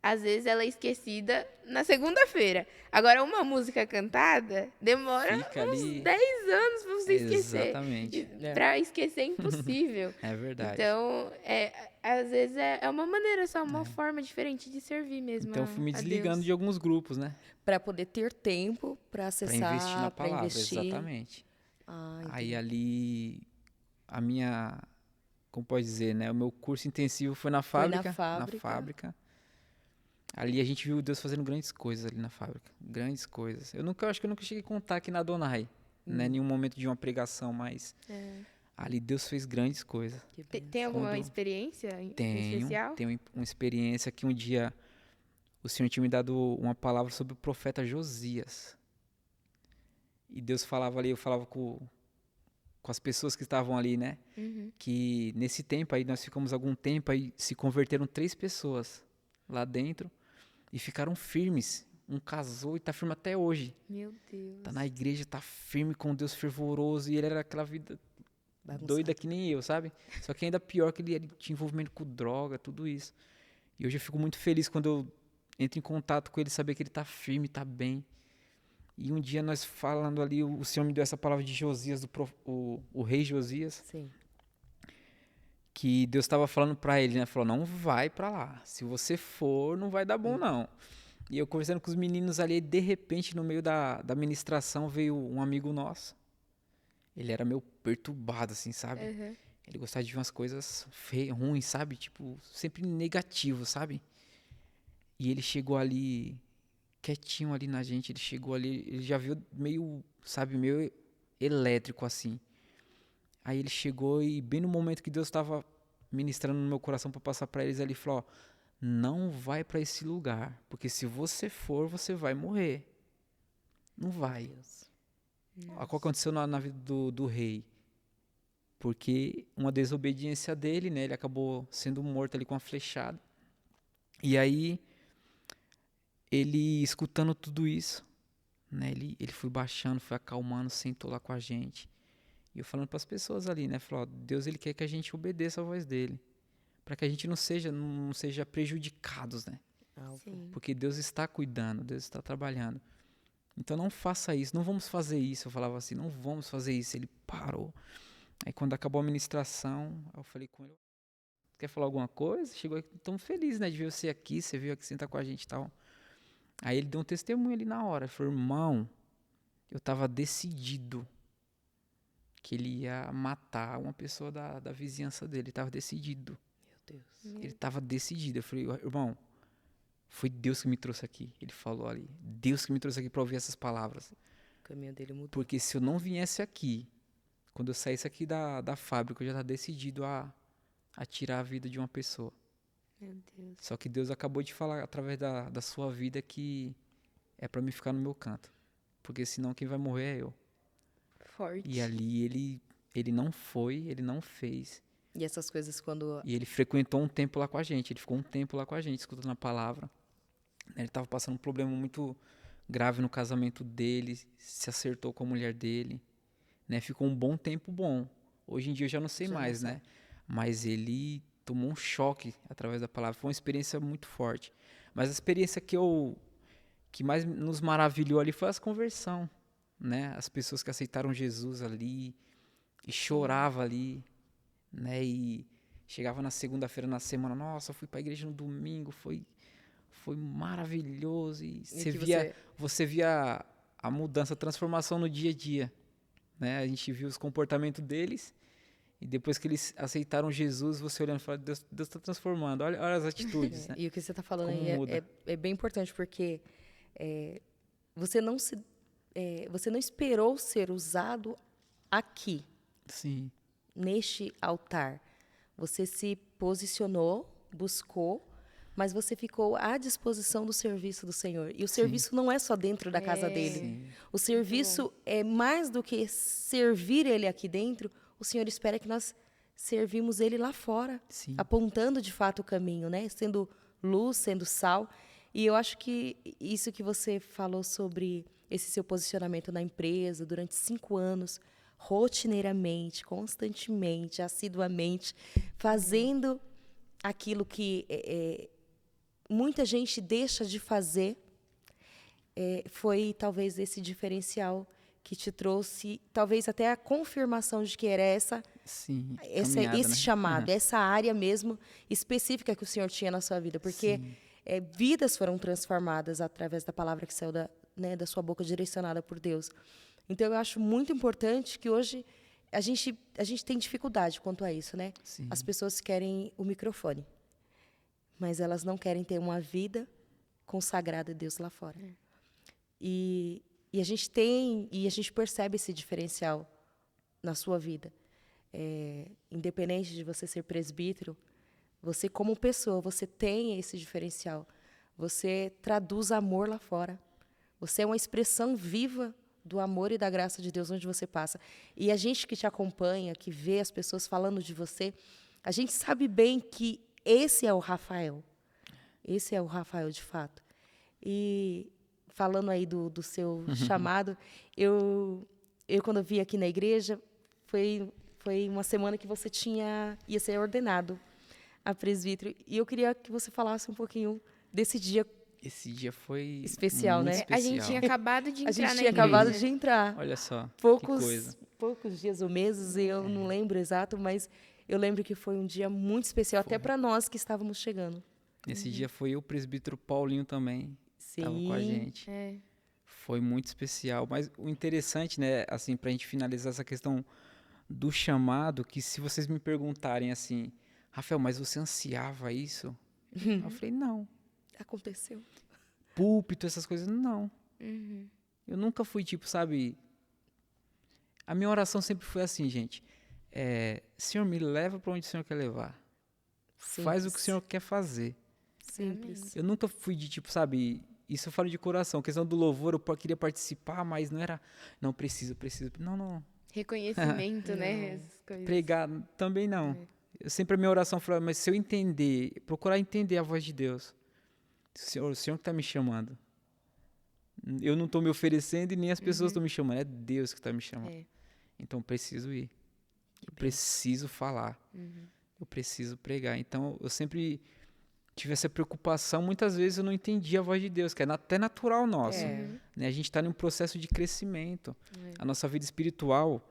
às vezes, ela é esquecida na segunda-feira. Agora, uma música cantada demora Fica uns ali. 10 anos pra você esquecer. Exatamente. Pra esquecer é impossível. É verdade. Então, às vezes é uma maneira só, uma forma diferente de servir mesmo Então eu fui me a desligando Deus. de alguns grupos, né? Para poder ter tempo para Pra acessar, investir na para palavra, investir. exatamente. Ah, Aí entendi. ali a minha, como pode dizer, né? O meu curso intensivo foi na Foi na fábrica, fábrica. Ali a gente viu Deus fazendo grandes coisas ali na fábrica, grandes coisas. Eu acho que eu nunca cheguei a contar aqui na Adonai, né? Nenhum momento de uma pregação, mas ali Deus fez grandes coisas. Que Tem benção. alguma Quando- experiência em Tenho, especial? tenho uma experiência que um dia o Senhor tinha me dado uma palavra sobre o profeta Josias. E Deus falava ali, eu falava com as pessoas que estavam ali, né? Uhum. Que nesse tempo aí, nós ficamos algum tempo aí, se converteram 3 pessoas lá dentro e ficaram firmes. Um casou e tá firme até hoje. Meu Deus. Tá na igreja, tá firme com Deus fervoroso. E ele era aquela vida Bagunçado. doida que nem eu, sabe? Só que ainda pior que ele tinha envolvimento com droga, tudo isso. E hoje eu fico muito feliz quando eu entro em contato com ele, saber que ele tá firme, tá bem. E um dia nós falando ali, o Senhor me deu essa palavra de Josias, o rei Josias, Sim. que Deus estava falando para ele, né? Falou, não vai para lá. Se você for, não vai dar bom, não. E eu conversando com os meninos ali, de repente, no meio da ministração, veio um amigo nosso. Ele era meio perturbado, assim, sabe? Uhum. Ele gostava de ver umas coisas feias, ruins, sabe? Tipo, sempre negativo, sabe? E ele chegou ali, quietinho ali na gente, ele chegou ali, ele já viu meio, sabe, meio elétrico, assim. Aí ele chegou e bem no momento que Deus estava ministrando no meu coração para passar para eles, ele falou, ó, não vai para esse lugar, porque se você for, você vai morrer. Não vai. Deus. Olha o que aconteceu na vida do rei. Porque uma desobediência dele, né? Ele acabou sendo morto ali com uma flechada. E aí, ele escutando tudo isso, né? Ele foi baixando, foi acalmando, sentou lá com a gente. E eu falando para as pessoas ali, né? Falou, ó, Deus, ele quer que a gente obedeça a voz dele. Para que a gente não seja prejudicados, né? Algo. Sim. Porque Deus está cuidando, Deus está trabalhando. Então não faça isso, não vamos fazer isso. Eu falava assim, não vamos fazer isso. Ele parou. Aí quando acabou a ministração, eu falei com ele, quer falar alguma coisa? Chegou aqui, tão feliz, né, de ver você aqui, você veio aqui sentar com a gente e tal. Aí ele deu um testemunho ali na hora. Ele falou, irmão, eu estava decidido que ele ia matar uma pessoa da vizinhança dele. Ele estava decidido. Meu Deus. Ele estava decidido. Eu falei, irmão, foi Deus que me trouxe aqui. Ele falou ali, Deus que me trouxe aqui para ouvir essas palavras. O caminho dele mudou. Porque se eu não viesse aqui, quando eu saísse aqui da fábrica, eu já estava decidido a tirar a vida de uma pessoa. Meu Deus. Só que Deus acabou de falar através da sua vida que é para mim ficar no meu canto. Porque senão quem vai morrer é eu. Forte. E ali ele não foi, ele não fez. E essas coisas quando... E ele frequentou um tempo lá com a gente, ele ficou um tempo lá com a gente, escutando a palavra. Ele estava passando um problema muito grave no casamento dele, se acertou com a mulher dele, né? Ficou um bom tempo bom. Hoje em dia eu já não sei Já não mais, sei. né? Mas ele tomou um choque através da palavra. Foi uma experiência muito forte. Mas a experiência que mais nos maravilhou ali foi as conversão, né? As pessoas que aceitaram Jesus ali e chorava ali, né? E chegava na segunda-feira na semana, nossa, fui para a igreja no domingo, foi maravilhoso. E você via a mudança, a transformação no dia a dia, né? A gente viu os comportamentos deles e depois que eles aceitaram Jesus, você olhando e falando, Deus está transformando. Olha as atitudes, né? E o que você está falando Como aí muda. é bem importante, porque você não esperou ser usado aqui, Sim, neste altar. Você se posicionou, buscou, mas você ficou à disposição do serviço do Senhor. E o serviço não é só dentro da casa dele. sim, O serviço é mais do que servir ele aqui dentro. O Senhor espera que nós servimos ele lá fora, sim. apontando de fato o caminho, né? Sendo luz, sendo sal. E eu acho que isso que você falou sobre esse seu posicionamento na empresa durante 5 anos, rotineiramente, constantemente, assiduamente, fazendo aquilo que muita gente deixa de fazer, foi talvez esse diferencial que te trouxe, talvez até a confirmação de que era Sim, esse caminhada, né? chamado, essa área mesmo específica que o Senhor tinha na sua vida, porque vidas foram transformadas através da palavra que saiu da sua boca, direcionada por Deus. Então, eu acho muito importante que hoje a gente tem dificuldade quanto a isso, né? Sim. As pessoas querem o microfone, mas elas não querem ter uma vida consagrada a Deus lá fora. E a gente percebe esse diferencial na sua vida. Independente de você ser presbítero, você como pessoa, você tem esse diferencial. Você traduz amor lá fora. Você é uma expressão viva do amor e da graça de Deus onde você passa. E a gente que te acompanha, que vê as pessoas falando de você, a gente sabe bem que esse é o Rafael. Esse é o Rafael de fato. E falando aí do seu chamado, eu quando vi aqui na igreja, foi uma semana que você ia ser ordenado a presbítero. E eu queria que você falasse um pouquinho desse dia Esse dia foi especial, muito né? especial. A gente tinha acabado de entrar A gente na tinha igreja. acabado de entrar. Olha só, que Poucos coisa. dias ou meses, eu não lembro exato, mas eu lembro que foi um dia muito especial, até para nós que estávamos chegando. Nesse dia foi o presbítero Paulinho também, estava com a Sim. gente. É. Foi muito especial. Mas o interessante, né, assim, pra gente finalizar essa questão do chamado, que se vocês me perguntarem assim, Rafael, mas você ansiava isso? Eu falei, não. Aconteceu. Púlpito, essas coisas, não. Uhum. Eu nunca fui tipo, sabe... A minha oração sempre foi assim, gente. Senhor, me leva para onde o Senhor quer levar. Faz o que o Senhor quer fazer. Simples. Eu nunca fui de tipo, sabe... Isso eu falo de coração. A questão do louvor, eu queria participar, mas não era... Não, preciso. Não. Reconhecimento, né? Essas coisas. Pregar, também não. Eu sempre a minha oração foi, mas se eu entender, procurar entender a voz de Deus. O Senhor que está me chamando. Eu não estou me oferecendo e nem as pessoas estão me chamando. É Deus que está me chamando. É. Então eu preciso ir. Eu preciso falar. Eu preciso pregar. Então eu sempre tive essa preocupação. Muitas vezes eu não entendia a voz de Deus, que é até natural nosso. Né? A gente está num processo de crescimento. A nossa vida espiritual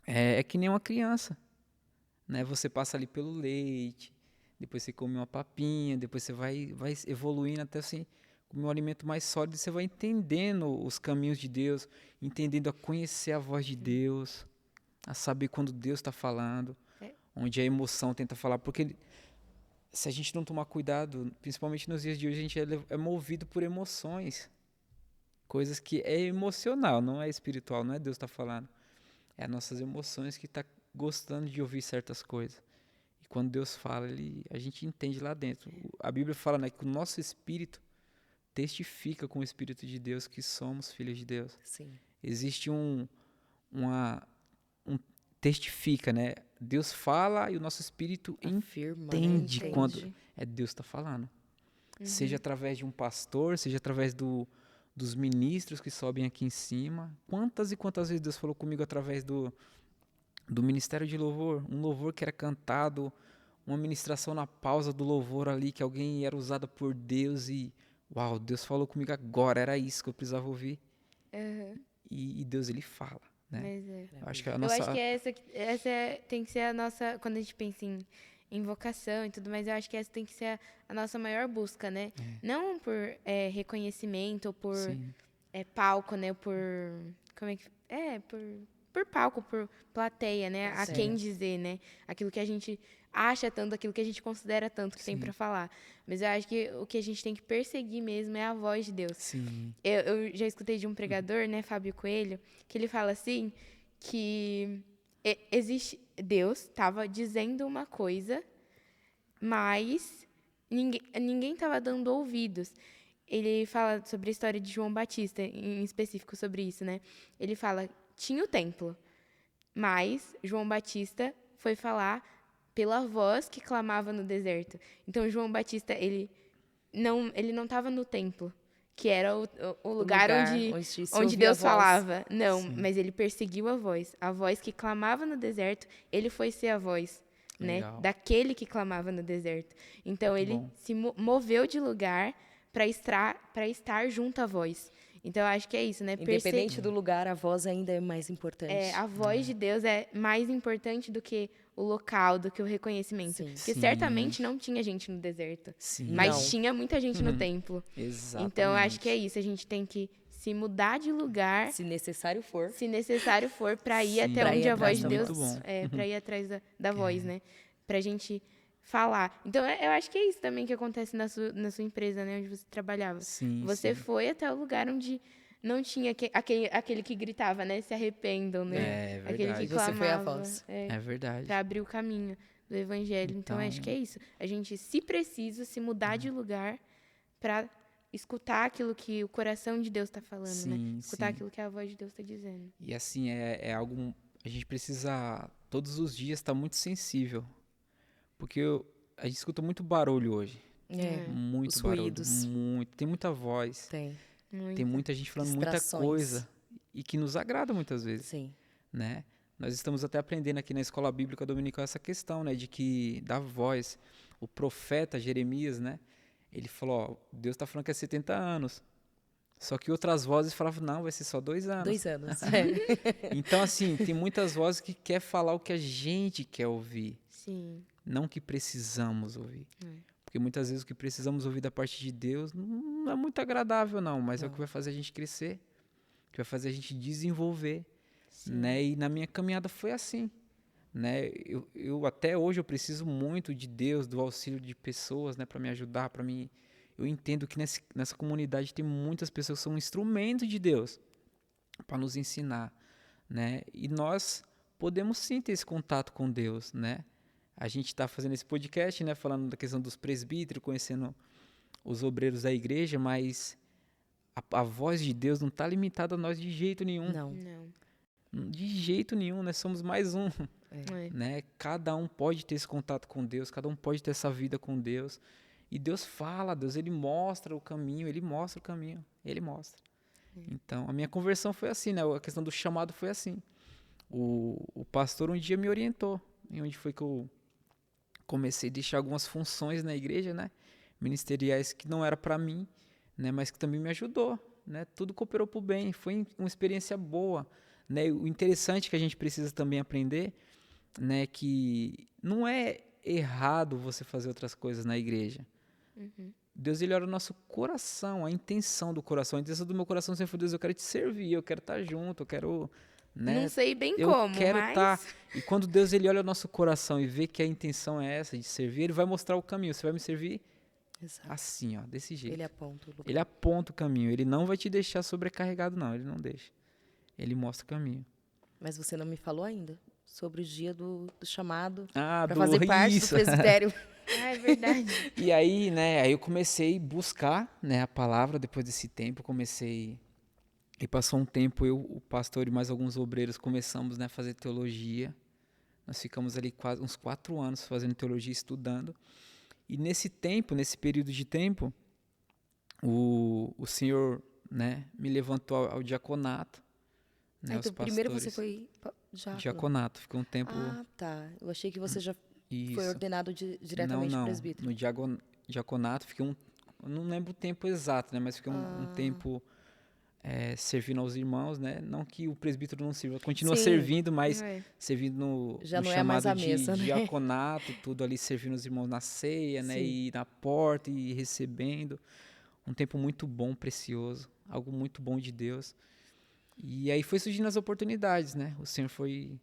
é que nem uma criança. Né? Você passa ali pelo leite, depois você come uma papinha, depois você vai evoluindo até assim, comer um alimento mais sólido, você vai entendendo os caminhos de Deus, entendendo a conhecer a voz de Deus, a saber quando Deus está falando, onde a emoção tenta falar, porque se a gente não tomar cuidado, principalmente nos dias de hoje, a gente é movido por emoções, coisas que é emocional, não é espiritual, não é Deus que está falando, é as nossas emoções que está gostando de ouvir certas coisas. E quando Deus fala, a gente entende lá dentro. A Bíblia fala, né, que o nosso espírito testifica com o Espírito de Deus que somos filhos de Deus. Sim. Existe um uma um, testifica, né? Deus fala e o nosso espírito Afirma, né? entende Entende. quando Deus está falando. Seja através de um pastor, seja através dos ministros que sobem aqui em cima. Quantas e quantas vezes Deus falou comigo através do ministério de louvor? Um louvor que era cantado, uma ministração na pausa do louvor ali, que alguém era usado por Deus e, uau, Deus falou comigo agora, era isso que eu precisava ouvir. Aham. E Deus, ele fala, né? Mas é. Eu acho que a Eu nossa... acho que tem que ser a nossa, quando a gente pensa em vocação e tudo mais, eu acho que essa tem que ser a nossa maior busca, né? Não por reconhecimento ou por Sim, palco, né? Como é que... por palco, por plateia, né? A Certo. quem dizer, né? Aquilo que a gente acha tanto, aquilo que a gente considera tanto que tem Sim. pra falar. Mas eu acho que o que a gente tem que perseguir mesmo é a voz de Deus. sim, Eu já escutei de um pregador, né, Fábio Coelho, que ele fala assim, que existe... Deus estava dizendo uma coisa, mas ninguém estava dando ouvidos. Ele fala sobre a história de João Batista, em específico sobre isso, né? Ele fala, tinha o templo, mas João Batista foi falar pela voz que clamava no deserto. Então, João Batista, ele não estava no templo, que era o lugar se onde ouvia Deus a voz. falava. Não, Sim. mas ele perseguiu a voz que clamava no deserto, ele foi ser a voz, né, Legal. daquele que clamava no deserto. Então, Muito ele bom. se moveu de lugar para estar junto à voz. Então, eu acho que é isso, né? Independente do lugar, a voz ainda é mais importante. A voz de Deus é mais importante do que o local, do que o reconhecimento. Sim. Porque Sim. certamente não tinha gente no deserto, sim. mas Não. tinha muita gente no templo. Exatamente. Então, eu acho que é isso. A gente tem que se mudar de lugar, Se necessário for. se necessário for, para ir Sim. até Pra ir onde a atrás voz de da Deus... voz. Muito bom. Para ir atrás da voz, né? Pra gente falar. Então, eu acho que é isso também que acontece na sua empresa, né? Onde você trabalhava. Sim, Você sim. foi até o lugar onde não tinha aquele que gritava, né? Se arrependam, né? É Aquele verdade. que E você foi a clamava. voz. É verdade. Para abrir o caminho do evangelho. Então, acho que é isso. A gente, se precisa, se mudar de lugar para escutar aquilo que o coração de Deus está falando, né? Sim, Escutar sim. aquilo que a voz de Deus está dizendo. E assim, é algo... A gente precisa, todos os dias, estar muito sensível. Porque a gente escuta muito barulho hoje. Muito Os barulho. ruídos. Muito. Tem muita voz. Tem, Muito. Tem muita gente falando muita Distrações. coisa. E que nos agrada muitas vezes, sim. né? Nós estamos até aprendendo aqui na Escola Bíblica Dominical essa questão, né? De que, da voz, o profeta Jeremias, né? Ele falou, ó, Deus está falando que é 70 anos. Só que outras vozes falavam, não, vai ser só 2 anos. 2 anos. Então, assim, tem muitas vozes que quer falar o que a gente quer ouvir, Sim. não o que precisamos ouvir. Porque muitas vezes o que precisamos ouvir da parte de Deus não é muito agradável, não, mas é o que vai fazer a gente crescer, que vai fazer a gente desenvolver, né? E na minha caminhada foi assim, né? Eu até hoje eu preciso muito de Deus, do auxílio de pessoas, né, para me ajudar, para mim. Eu entendo que nessa comunidade tem muitas pessoas que são um instrumento de Deus para nos ensinar, né? E nós podemos sim ter esse contato com Deus, né? A gente está fazendo esse podcast, né, falando da questão dos presbíteros, conhecendo os obreiros da igreja, mas a voz de Deus não está limitada a nós de jeito nenhum. Não. Não. De jeito nenhum, nós somos mais um, É. né? Cada um pode ter esse contato com Deus, cada um pode ter essa vida com Deus. E Deus fala, Deus, Ele mostra o caminho, Ele mostra o caminho, Ele mostra. Então, a minha conversão foi assim, né? A questão do chamado foi assim. O pastor um dia me orientou, e onde foi que eu comecei a deixar algumas funções na igreja, né? Ministeriais que não era para mim, né? Mas que também me ajudou, né? Tudo cooperou para o bem, foi uma experiência boa, né? O interessante que a gente precisa também aprender, né? Que não é errado você fazer outras coisas na igreja. Deus, ele olha o nosso coração, a intenção do coração. A intenção do meu coração sempre foi, Deus, eu quero te servir, eu quero estar junto, eu quero... Né? Não sei bem Eu como, quero mas... estar. E quando Deus, ele olha o nosso coração e vê que a intenção é essa, de servir, ele vai mostrar o caminho. Você vai me servir Exato. assim, ó, desse jeito. Ele aponta o lugar. Ele aponta o caminho. Ele não vai te deixar sobrecarregado, não. Ele não deixa. Ele mostra o caminho. Mas você não me falou ainda sobre o dia do chamado Ah, para fazer parte do isso. presbitério. Ah, é verdade. E aí, né, aí eu comecei a buscar, né, a palavra depois desse tempo. Eu comecei E passou um tempo, eu, o pastor e mais alguns obreiros começamos, né, a fazer teologia. Nós ficamos ali quase uns 4 anos fazendo teologia, estudando. E nesse tempo, nesse período de tempo, o Senhor, né, me levantou ao diaconato. Né, os Então, primeiro você pastores. foi diácono. Diaconato, fiquei um tempo. Ah, tá. Eu achei que você já foi Isso. ordenado diretamente Não. presbítero. No diaconato fiquei eu não lembro o tempo exato, né? Mas fiquei um tempo servindo aos irmãos, né? Não que o presbítero não sirva, continua Sim. servindo, mas É. servindo no Já não é chamado mais a de mesa, né? diaconato, tudo ali servindo os irmãos na ceia, né? Sim. E na porta e recebendo. Um tempo muito bom, precioso, algo muito bom de Deus. E aí foi surgindo as oportunidades, né? O Senhor foi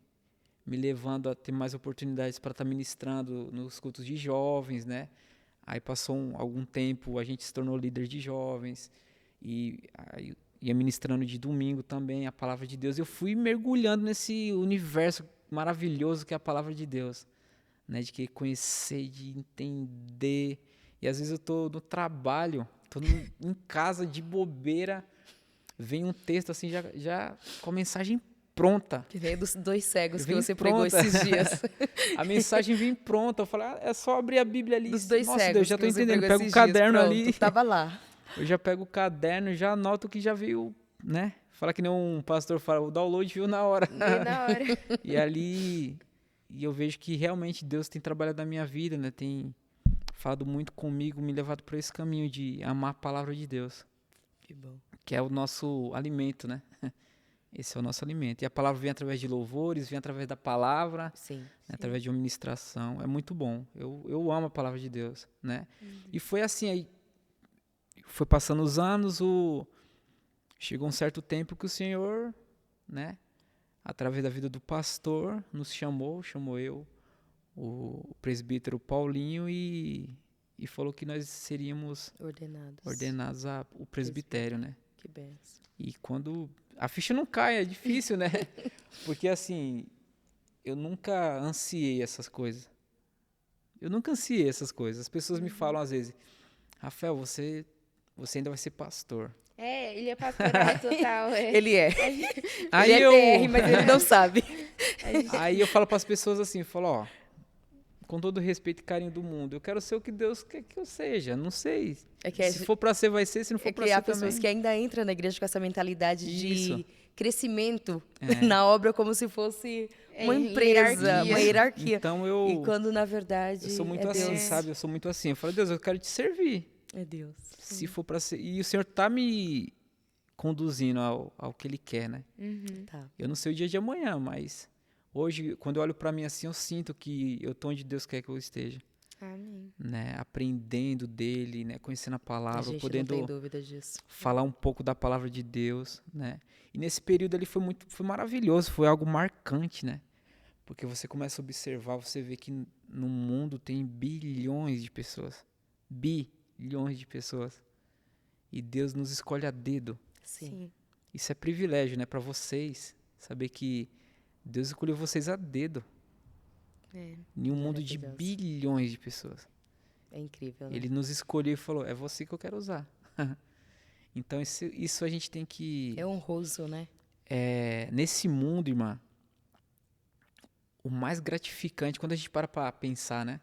me levando a ter mais oportunidades para estar ministrando nos cultos de jovens, né? Aí passou algum tempo, a gente se tornou líder de jovens e aí ia ministrando de domingo também a palavra de Deus. Eu fui mergulhando nesse universo maravilhoso que é a palavra de Deus, né? De que conhecer, de entender. E às vezes eu tô no trabalho, em casa de bobeira, vem um texto assim já com a mensagem pronta. Que veio dos 2 cegos que Vem você pregou pronta. esses dias. A mensagem vem pronta. Eu falei, é só abrir a Bíblia ali. Dos 2 Nossa, cegos Deus, já que tô você entendendo. pregou Pego o esses caderno dias. ali. Pronto, tava lá. Eu já pego o caderno, já anoto que já veio, né? Fala que nem um pastor fala, o download viu na hora. Bem na hora. E ali, eu vejo que realmente Deus tem trabalhado na minha vida, né? Tem falado muito comigo, me levado para esse caminho de amar a palavra de Deus, Que bom. que é o nosso alimento, né? Esse é o nosso alimento. E a palavra vem através de louvores, vem através da palavra, Sim. né? Através de uma ministração. É muito bom. Eu amo a palavra de Deus, né? E foi assim, aí foi passando os anos, chegou um certo tempo que o Senhor, né? Através da vida do pastor, nos chamou eu, o presbítero Paulinho e falou que nós seríamos ordenados ao presbitério, né? Que benção. E quando a ficha não cai, é difícil, né? Porque assim, eu nunca ansiei essas coisas. As pessoas me falam às vezes, Rafael, você ainda vai ser pastor. É, ele é pastoral total. É. Ele é. Aí Ele é TR, mas ele não sabe. Aí eu falo para as pessoas assim, eu falo, ó, com todo o respeito e carinho do mundo, eu quero ser o que Deus quer que eu seja, não sei. Se for para ser, vai ser, se não for para ser há também. pessoas que ainda entram na igreja com essa mentalidade Isso. de crescimento na obra como se fosse uma empresa, uma hierarquia. Então E quando, na verdade, eu sou muito assim, Deus. sabe? Eu sou muito assim. Eu falo, Deus, eu quero te servir. É Deus. Se for para ser. E o Senhor tá me conduzindo ao que Ele quer, né? Tá. Eu não sei o dia de amanhã, mas hoje, quando eu olho para mim assim, eu sinto que eu tô onde Deus quer que eu esteja. Amém. Né? Aprendendo dele, né? Conhecendo a A palavra, gente podendo não tem dúvida disso. falar um pouco da palavra de Deus, né? E nesse período ali foi maravilhoso, foi algo marcante, né? Porque você começa a observar, você vê que no mundo tem bilhões de pessoas. Bilhões de pessoas. E Deus nos escolhe a dedo. Sim. Isso é privilégio, né, para vocês, saber que Deus escolheu vocês a dedo. Em um mundo de bilhões de pessoas. É incrível, né? Ele nos escolheu e falou, é você que eu quero usar. Então isso a gente tem que... É honroso, né? Nesse mundo, irmã, o mais gratificante, quando a gente para pensar, né?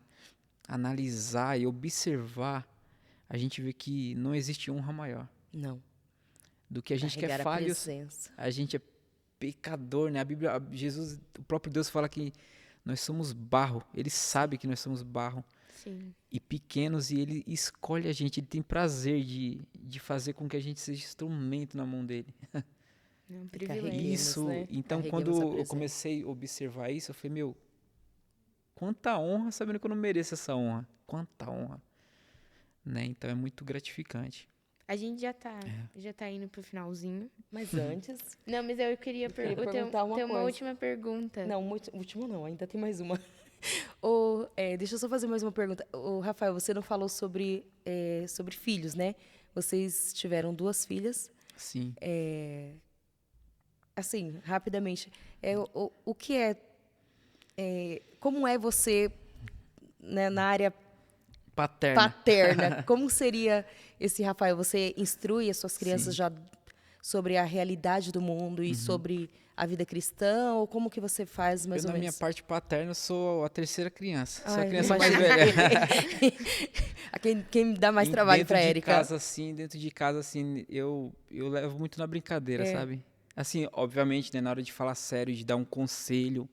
Analisar e observar, a gente vê que não existe honra maior. Não. Do que a gente que é falho, a gente é pecador, né? A Bíblia, Jesus, o próprio Deus fala que nós somos barro. Ele sabe que nós somos barro. Sim. E pequenos, e ele escolhe a gente, ele tem prazer de fazer com que a gente seja instrumento na mão dele. É um privilégio. Isso, né? então quando eu comecei a observar isso, eu falei, meu, quanta honra sabendo que eu não mereço essa honra. Quanta honra. Né? Então é muito gratificante. A gente já tá indo pro finalzinho. Mas antes... Não, mas eu queria perguntar uma última pergunta. Não, última não, ainda tem mais uma. Deixa eu só fazer mais uma pergunta. Rafael, você não falou sobre filhos, né? Vocês tiveram 2 filhas. Sim. Assim, rapidamente, o que como é você, né, na área paterna? Como seria esse Rafael? Você instrui as suas crianças já sobre a realidade do mundo e sobre a vida cristã? Ou como que você faz, mais Eu, ou na minha menos? parte paterna, sou a terceira criança. Sou a Ai, criança mais imagina. velha. Quem dá mais E trabalho dentro para de Érica? casa, assim, eu levo muito na brincadeira, É. sabe? Assim, obviamente, né, na hora de falar sério, de dar um conselho,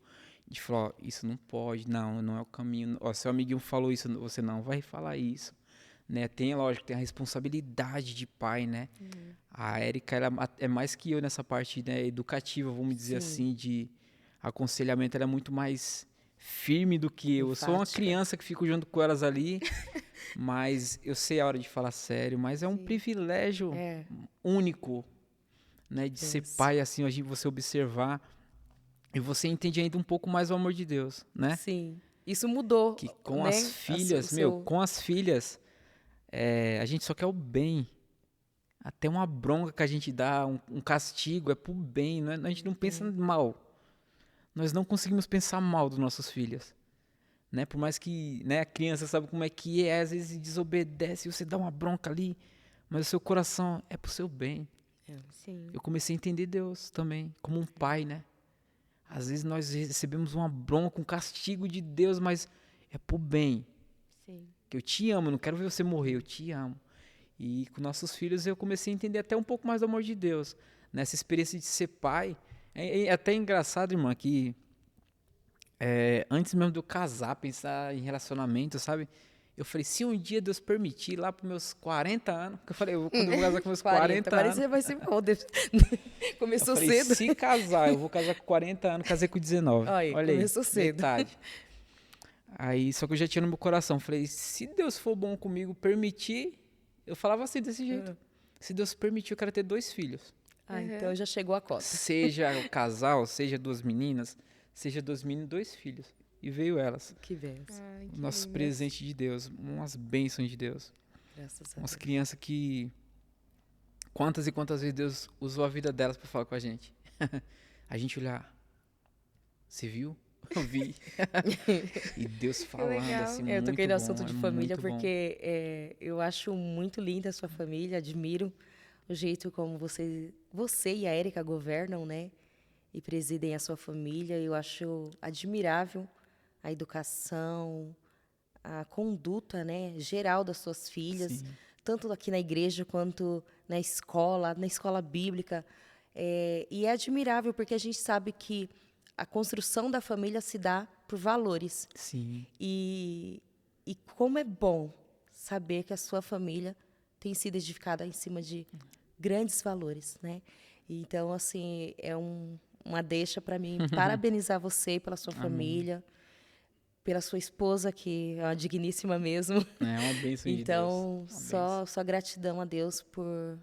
de falar, ó, isso não pode, não é o caminho. Ó, seu amiguinho falou isso, você não vai falar isso, né? Tem, lógico, tem a responsabilidade de pai, né? A Érica, ela é mais que eu nessa parte, né, educativa, vamos dizer Sim. assim, de aconselhamento. Ela é muito mais firme do que eu. Eu sou uma Enfática. criança que fico junto com elas ali, mas eu sei a hora de falar sério, mas é um privilégio É. único, né, de ser Deus. pai, assim, hoje você observar e você entende ainda um pouco mais o amor de Deus, né? Sim. Isso mudou, Que com né? as filhas, com as filhas, a gente só quer o bem. Até uma bronca que a gente dá, um castigo, é pro bem, a gente não pensa mal. Nós não conseguimos pensar mal dos nossos filhos. Né? Por mais que, né, a criança sabe como é que é, às vezes desobedece, você dá uma bronca ali, mas o seu coração é pro seu bem. Sim. Eu comecei a entender Deus também, como um pai, né? Às vezes nós recebemos uma bronca, um castigo de Deus, mas é pro bem. Sim. Que eu te amo, eu não quero ver você morrer, eu te amo. E com nossos filhos eu comecei a entender até um pouco mais do amor de Deus. Nessa experiência de ser pai. É até engraçado, irmã, que antes mesmo de eu casar, pensar em relacionamento, sabe? Eu falei, se um dia Deus permitir, lá pros meus 40 anos, que eu falei, quando eu vou casar com meus 40 Agora anos, você vai ser bom. eu Começou falei, cedo. se casar, eu vou casar com 40 anos, casei com 19. Olha aí, Olha aí, começou cedo. metade. Aí, só que eu já tinha no meu coração, falei, se Deus for bom comigo, permitir, eu falava assim, desse jeito. Se Deus permitir, eu quero ter 2 filhos. Ah, então já chegou a cota. Seja o casal, seja 2 meninas, seja 2 meninos, 2 filhos. E veio elas. Que benção. Ai, que Nosso lindo. presente de Deus, umas bênçãos de Deus. Graças a Umas Deus. crianças que quantas e quantas vezes Deus usou a vida delas para falar com a gente. A gente olhar, você viu? Eu vi. E Deus falando legal. assim, Eu muito toquei no bom, assunto de é família muito bom. porque eu acho muito linda a sua família, admiro o jeito como você e a Érica governam, né? E presidem a sua família. Eu acho admirável a educação, a conduta, né, geral das suas filhas, Sim. tanto aqui na igreja quanto na escola bíblica. E é admirável porque a gente sabe que a construção da família se dá por valores. Sim. E como é bom saber que a sua família tem sido edificada em cima de grandes valores, né? Então, assim, uma deixa para mim parabenizar você pela sua família, pela sua esposa, que é uma digníssima mesmo. É uma bênção de Deus. Então, Uma só gratidão a Deus por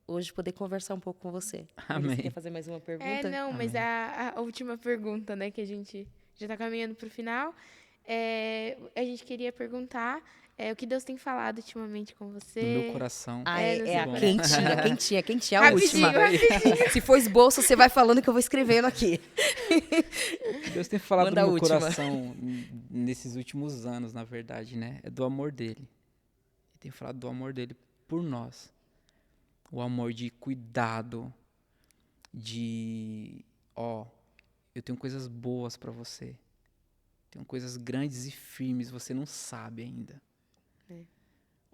hoje poder conversar um pouco com você. Amém. Você quer fazer mais uma pergunta? Não, mas a última pergunta, né, que a gente já tá caminhando pro final, a gente queria perguntar o que Deus tem falado ultimamente com você. No meu coração. Ah, no seu a coração. quentinha, a Rapidinho, última. rapidinho. Se for esboço, você vai falando que eu vou escrevendo aqui. Deus tem falado Manda no a meu última. coração nesses últimos anos, na verdade, né? É do amor dele. Ele tem falado do amor dele por nós. O amor de cuidado, eu tenho coisas boas pra você. Tenho coisas grandes e firmes, você não sabe ainda.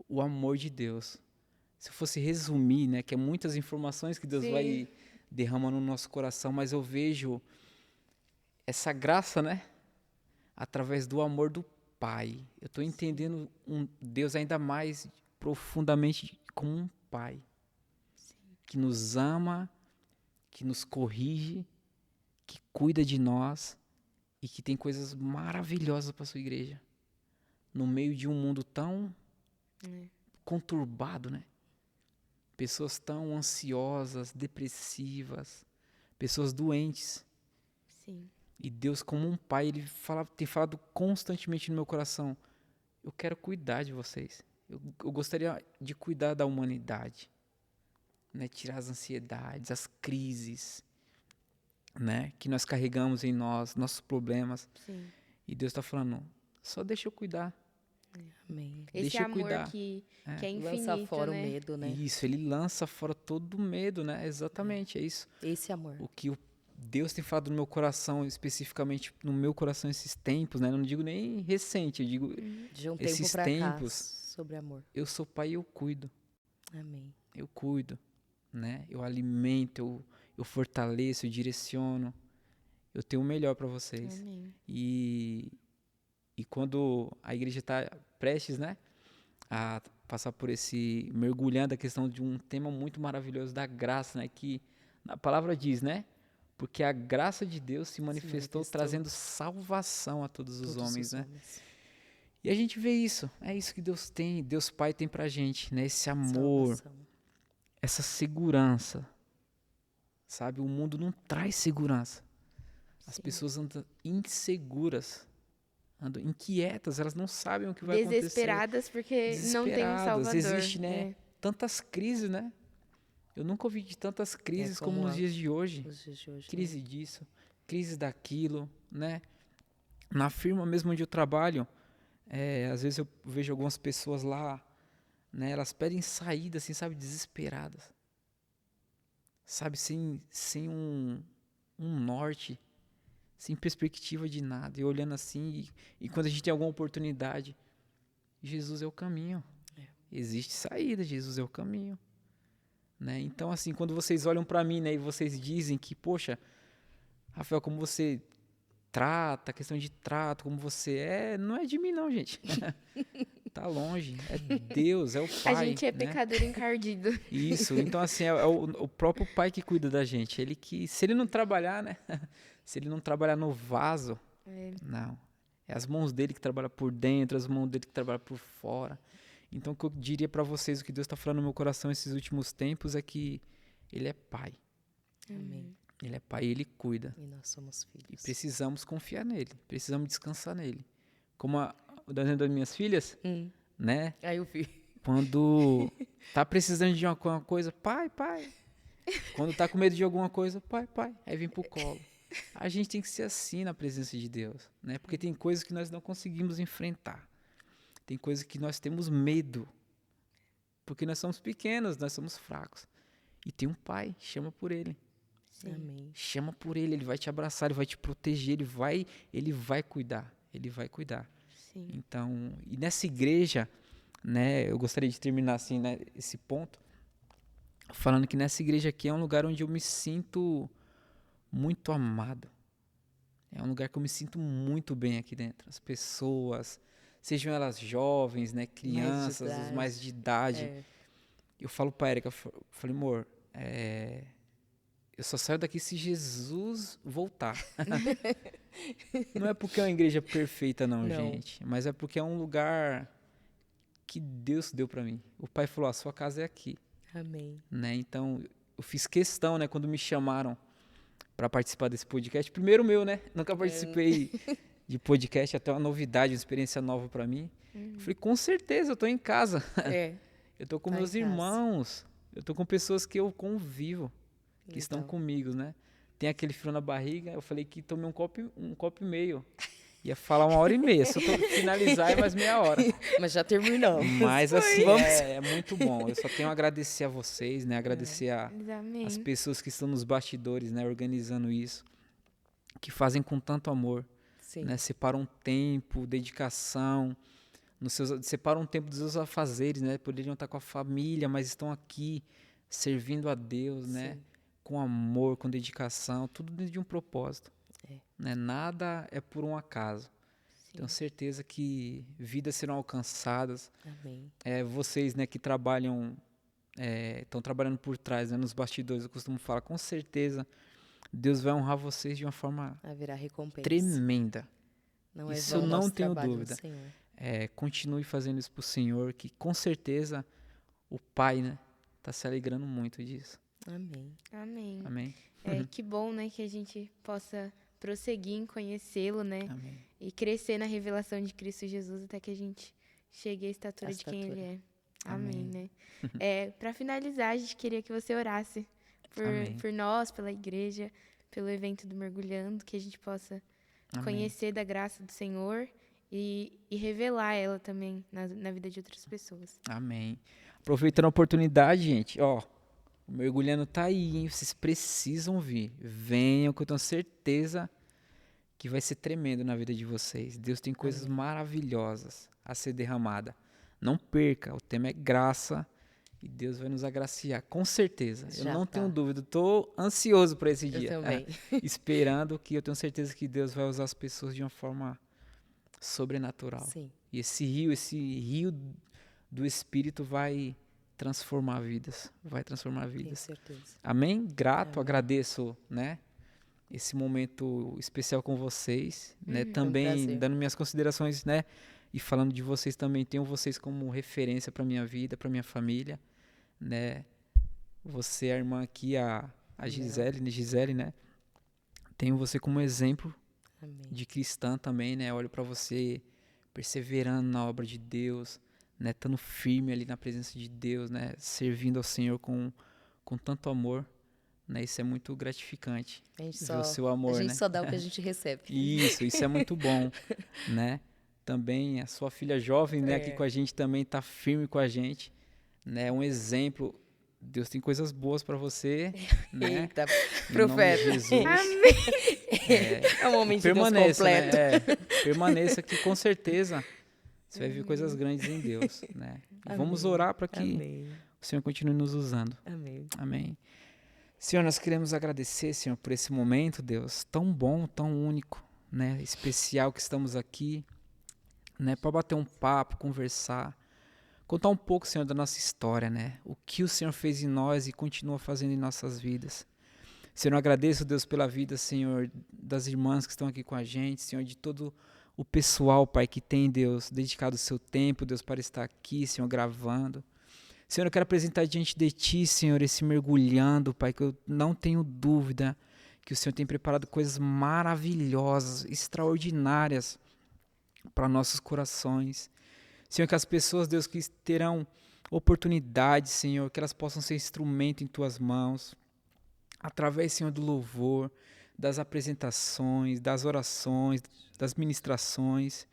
O amor de Deus. Se eu fosse resumir, né, que é muitas informações que Deus Sim. vai derramando no nosso coração, mas eu vejo essa graça, né, através do amor do Pai. Eu estou entendendo Deus ainda mais profundamente como um Pai. Que nos ama, que nos corrige, que cuida de nós e que tem coisas maravilhosas para sua igreja. No meio de um mundo tão conturbado, né? Pessoas tão ansiosas, depressivas, pessoas doentes. Sim. E Deus, como um pai, ele tem falado constantemente no meu coração: eu quero cuidar de vocês. Eu gostaria de cuidar da humanidade, né? Tirar as ansiedades, as crises, né? Que nós carregamos em nós, nossos problemas. Sim. E Deus está falando: só deixa eu cuidar. Amém. Esse Deixa eu amor cuidar. que é infinito, Lança fora né? o medo, né? Isso, ele lança fora todo o medo, né? Exatamente, é isso. Esse amor. O que Deus tem falado no meu coração, especificamente no meu coração esses tempos, né? Eu não digo nem recente, eu digo De um esses tempo pra cá, tempos. sobre amor. Eu sou pai e eu cuido. Amém. Eu cuido, né? Eu alimento, eu fortaleço, eu direciono. Eu tenho o melhor para vocês. Amém. E quando a igreja está prestes, né, a passar por esse mergulhando a questão de um tema muito maravilhoso da graça, né, que a palavra diz, né, porque a graça de Deus se manifestou trazendo salvação a todos os homens, né? E a gente vê isso, é isso que Deus tem, Deus Pai tem pra gente, né, esse amor, Salvação. essa segurança, sabe? O mundo não traz segurança. As Sim. pessoas andam inseguras, andam inquietas, elas não sabem o que vai acontecer. Desesperadas porque não tem um Desesperadas. Salvador. Existe, né? É. Tantas crises, né? Eu nunca ouvi de tantas crises como nos dias de hoje. Nos dias de hoje. Crise disso, crise daquilo, né? Na firma mesmo onde eu trabalho, às vezes eu vejo algumas pessoas lá, né? Elas pedem saída, assim, sabe? Desesperadas. Sabe? Sem um norte, sem perspectiva de nada. E olhando assim, e quando a gente tem alguma oportunidade, Jesus é o caminho. Existe saída, Jesus é o caminho. Né? Então, assim, quando vocês olham para mim, né, e vocês dizem que, poxa, Rafael, como você trata, a questão de trato, como você é, não é de mim não, gente. Tá longe, é Deus, é o Pai. A gente é né? pecador encardido. Isso, então assim, é o próprio Pai que cuida da gente. Ele que, se ele não trabalhar, né? Se ele não trabalhar no vaso, não. É as mãos dele que trabalham por dentro, as mãos dele que trabalham por fora. Então, o que eu diria para vocês, o que Deus está falando no meu coração esses últimos tempos é que Ele é Pai. Amém. Ele é Pai e Ele cuida. E nós somos E filhos. precisamos confiar nele, precisamos descansar nele. Como o exemplo das minhas filhas, né? Aí eu vi. Quando tá precisando de alguma coisa, pai. Quando tá com medo de alguma coisa, pai. Aí vem pro colo. A gente tem que ser assim na presença de Deus, né? Porque tem coisas que nós não conseguimos enfrentar. Tem coisas que nós temos medo. Porque nós somos pequenos, nós somos fracos. E tem um pai, chama por ele. Sim. Amém. Chama por ele, ele vai te abraçar, ele vai te proteger, ele vai cuidar. Ele vai cuidar. Sim. Então, e nessa igreja, né, eu gostaria de terminar assim, né, esse ponto, falando que nessa igreja aqui é um lugar onde eu me sinto muito amado. É um lugar que eu me sinto muito bem aqui dentro. As pessoas, sejam elas jovens, né, crianças, os mais de idade. Eu falo pra Erika, eu falei, amor, eu só saio daqui se Jesus voltar. Não é porque é uma igreja perfeita não, gente, mas é porque é um lugar que Deus deu pra mim. O Pai falou, a sua casa é aqui. Amém. Né? Então, eu fiz questão, né, quando me chamaram para participar desse podcast. Primeiro meu, né? Nunca participei de podcast, até uma novidade, uma experiência nova para mim. Eu falei, com certeza, eu tô em casa. Eu tô com meus irmãos. Eu tô com pessoas que eu convivo, que estão comigo, né? Tem aquele frio na barriga, eu falei que tomei um copo e meio. Ia falar 1h30, se eu finalizar é mais meia hora. Mas já terminamos. Mas assim, é muito bom. Eu só tenho a agradecer a vocês, né? Agradecer as pessoas que estão nos bastidores, né? Organizando isso. Que fazem com tanto amor. Sim. Né? Separam tempo, dedicação. Separam tempo dos seus afazeres, né? Poderiam estar com a família, mas estão aqui servindo a Deus, né? Sim. Com amor, com dedicação. Tudo dentro de um propósito. Né? Nada é por um acaso. Sim. Tenho certeza que vidas serão alcançadas. Amém. Vocês, né, que trabalham, estão trabalhando por trás, né, nos bastidores, eu costumo falar, com certeza Deus vai honrar vocês de uma forma haverá recompensa tremenda. Não isso é eu não tenho dúvida. Senhor. Continue fazendo isso pro Senhor, que com certeza o Pai, né, tá se alegrando muito disso. Amém. Amém. Que bom, né, que a gente possa prosseguir em conhecê-lo, né? Amém. E crescer na revelação de Cristo Jesus até que a gente chegue à estatura de quem Ele é. Amém, né? Para finalizar, a gente queria que você orasse por nós, pela igreja, pelo evento do Mergulhando, que a gente possa conhecer da graça do Senhor e revelar ela também na vida de outras pessoas. Amém. Aproveitando a oportunidade, gente, ó, o Mergulhando tá aí, hein? Vocês precisam vir. Venham, que eu tenho certeza que vai ser tremendo na vida de vocês. Deus tem coisas maravilhosas a ser derramada. Não perca, o tema é graça e Deus vai nos agraciar, com certeza. Eu Já não tá. tenho dúvida, tô ansioso por esse Eu dia. também. Esperando que eu tenho certeza que Deus vai usar as pessoas de uma forma sobrenatural. Sim. E esse rio do Espírito vai transformar vidas, Tenho certeza. Amém? Grato, Amém. agradeço, né? Esse momento especial com vocês, né? Foi um Também prazer. dando minhas considerações, né? E falando de vocês também, tenho vocês como referência para minha vida, para minha família, né? Você, a irmã aqui, a Gisele, né? Tenho você como exemplo Amém. de cristã também, né? Olho para você perseverando na obra de Deus, né? Estando firme ali na presença de Deus, né? Servindo ao Senhor com tanto amor, né? Isso é muito gratificante. A gente Ver o seu a amor, gente né? só dá o que a gente recebe. Isso é muito bom, né? Também a sua filha jovem, né? Aqui com a gente também tá firme com a gente, né? Um exemplo. Deus tem coisas boas para você, né? Eita, Em nome de profeta. Jesus. É um homem de Deus Permaneça, completo. né? Permaneça que com certeza você vai ver coisas grandes em Deus, né? E vamos Amém. orar para que Amém. o Senhor continue nos usando. Amém. Amém. Senhor, nós queremos agradecer, Senhor, por esse momento, Deus, tão bom, tão único, né? Especial que estamos aqui, né? Para bater um papo, conversar, contar um pouco, Senhor, da nossa história, né? O que o Senhor fez em nós e continua fazendo em nossas vidas. Senhor, eu agradeço, Deus, pela vida, Senhor, das irmãs que estão aqui com a gente, Senhor, de todo o pessoal, Pai, que tem, Deus, dedicado o seu tempo, Deus, para estar aqui, Senhor, gravando. Senhor, eu quero apresentar diante de Ti, Senhor, esse mergulhando, Pai, que eu não tenho dúvida que o Senhor tem preparado coisas maravilhosas, extraordinárias para nossos corações. Senhor, que as pessoas, Deus, que terão oportunidade, Senhor, que elas possam ser instrumento em Tuas mãos, através, Senhor, do louvor, das apresentações, das orações, das ministrações.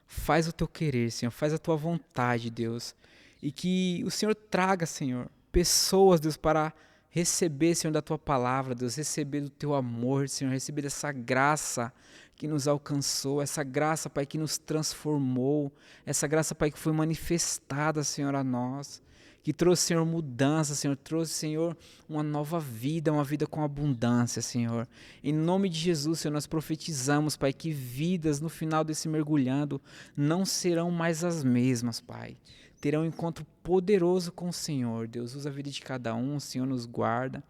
Faz o Teu querer, Senhor, faz a Tua vontade, Deus. E que o Senhor traga, Senhor, pessoas, Deus, para receber, Senhor, da Tua palavra, Deus, receber do Teu amor, Senhor, receber dessa graça que nos alcançou, essa graça, Pai, que nos transformou, essa graça, Pai, que foi manifestada, Senhor, a nós, que trouxe, Senhor, mudança, Senhor, trouxe, Senhor, uma nova vida, uma vida com abundância, Senhor. Em nome de Jesus, Senhor, nós profetizamos, Pai, que vidas no final desse mergulhando não serão mais as mesmas, Pai. Terão um encontro poderoso com o Senhor. Deus, usa a vida de cada um, o Senhor nos guarda.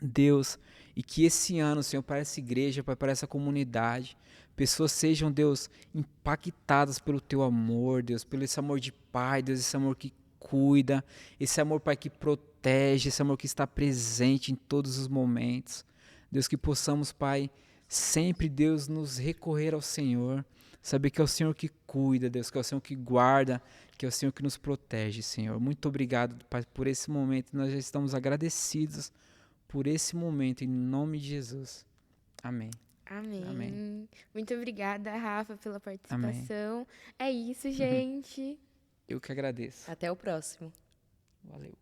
Deus, e que esse ano, Senhor, para essa igreja, Pai, para essa comunidade, pessoas sejam, Deus, impactadas pelo Teu amor, Deus, pelo esse amor de Pai, Deus, esse amor que cuida, esse amor, Pai, que protege, esse amor que está presente em todos os momentos. Deus, que possamos, Pai, sempre, Deus, nos recorrer ao Senhor, saber que é o Senhor que cuida, Deus, que é o Senhor que guarda, que é o Senhor que nos protege, Senhor. Muito obrigado, Pai, por esse momento. Nós já estamos agradecidos por esse momento, em nome de Jesus. Amém. Amém. Amém. Muito obrigada, Rafa, pela participação. É isso, gente. Eu que agradeço. Até o próximo. Valeu.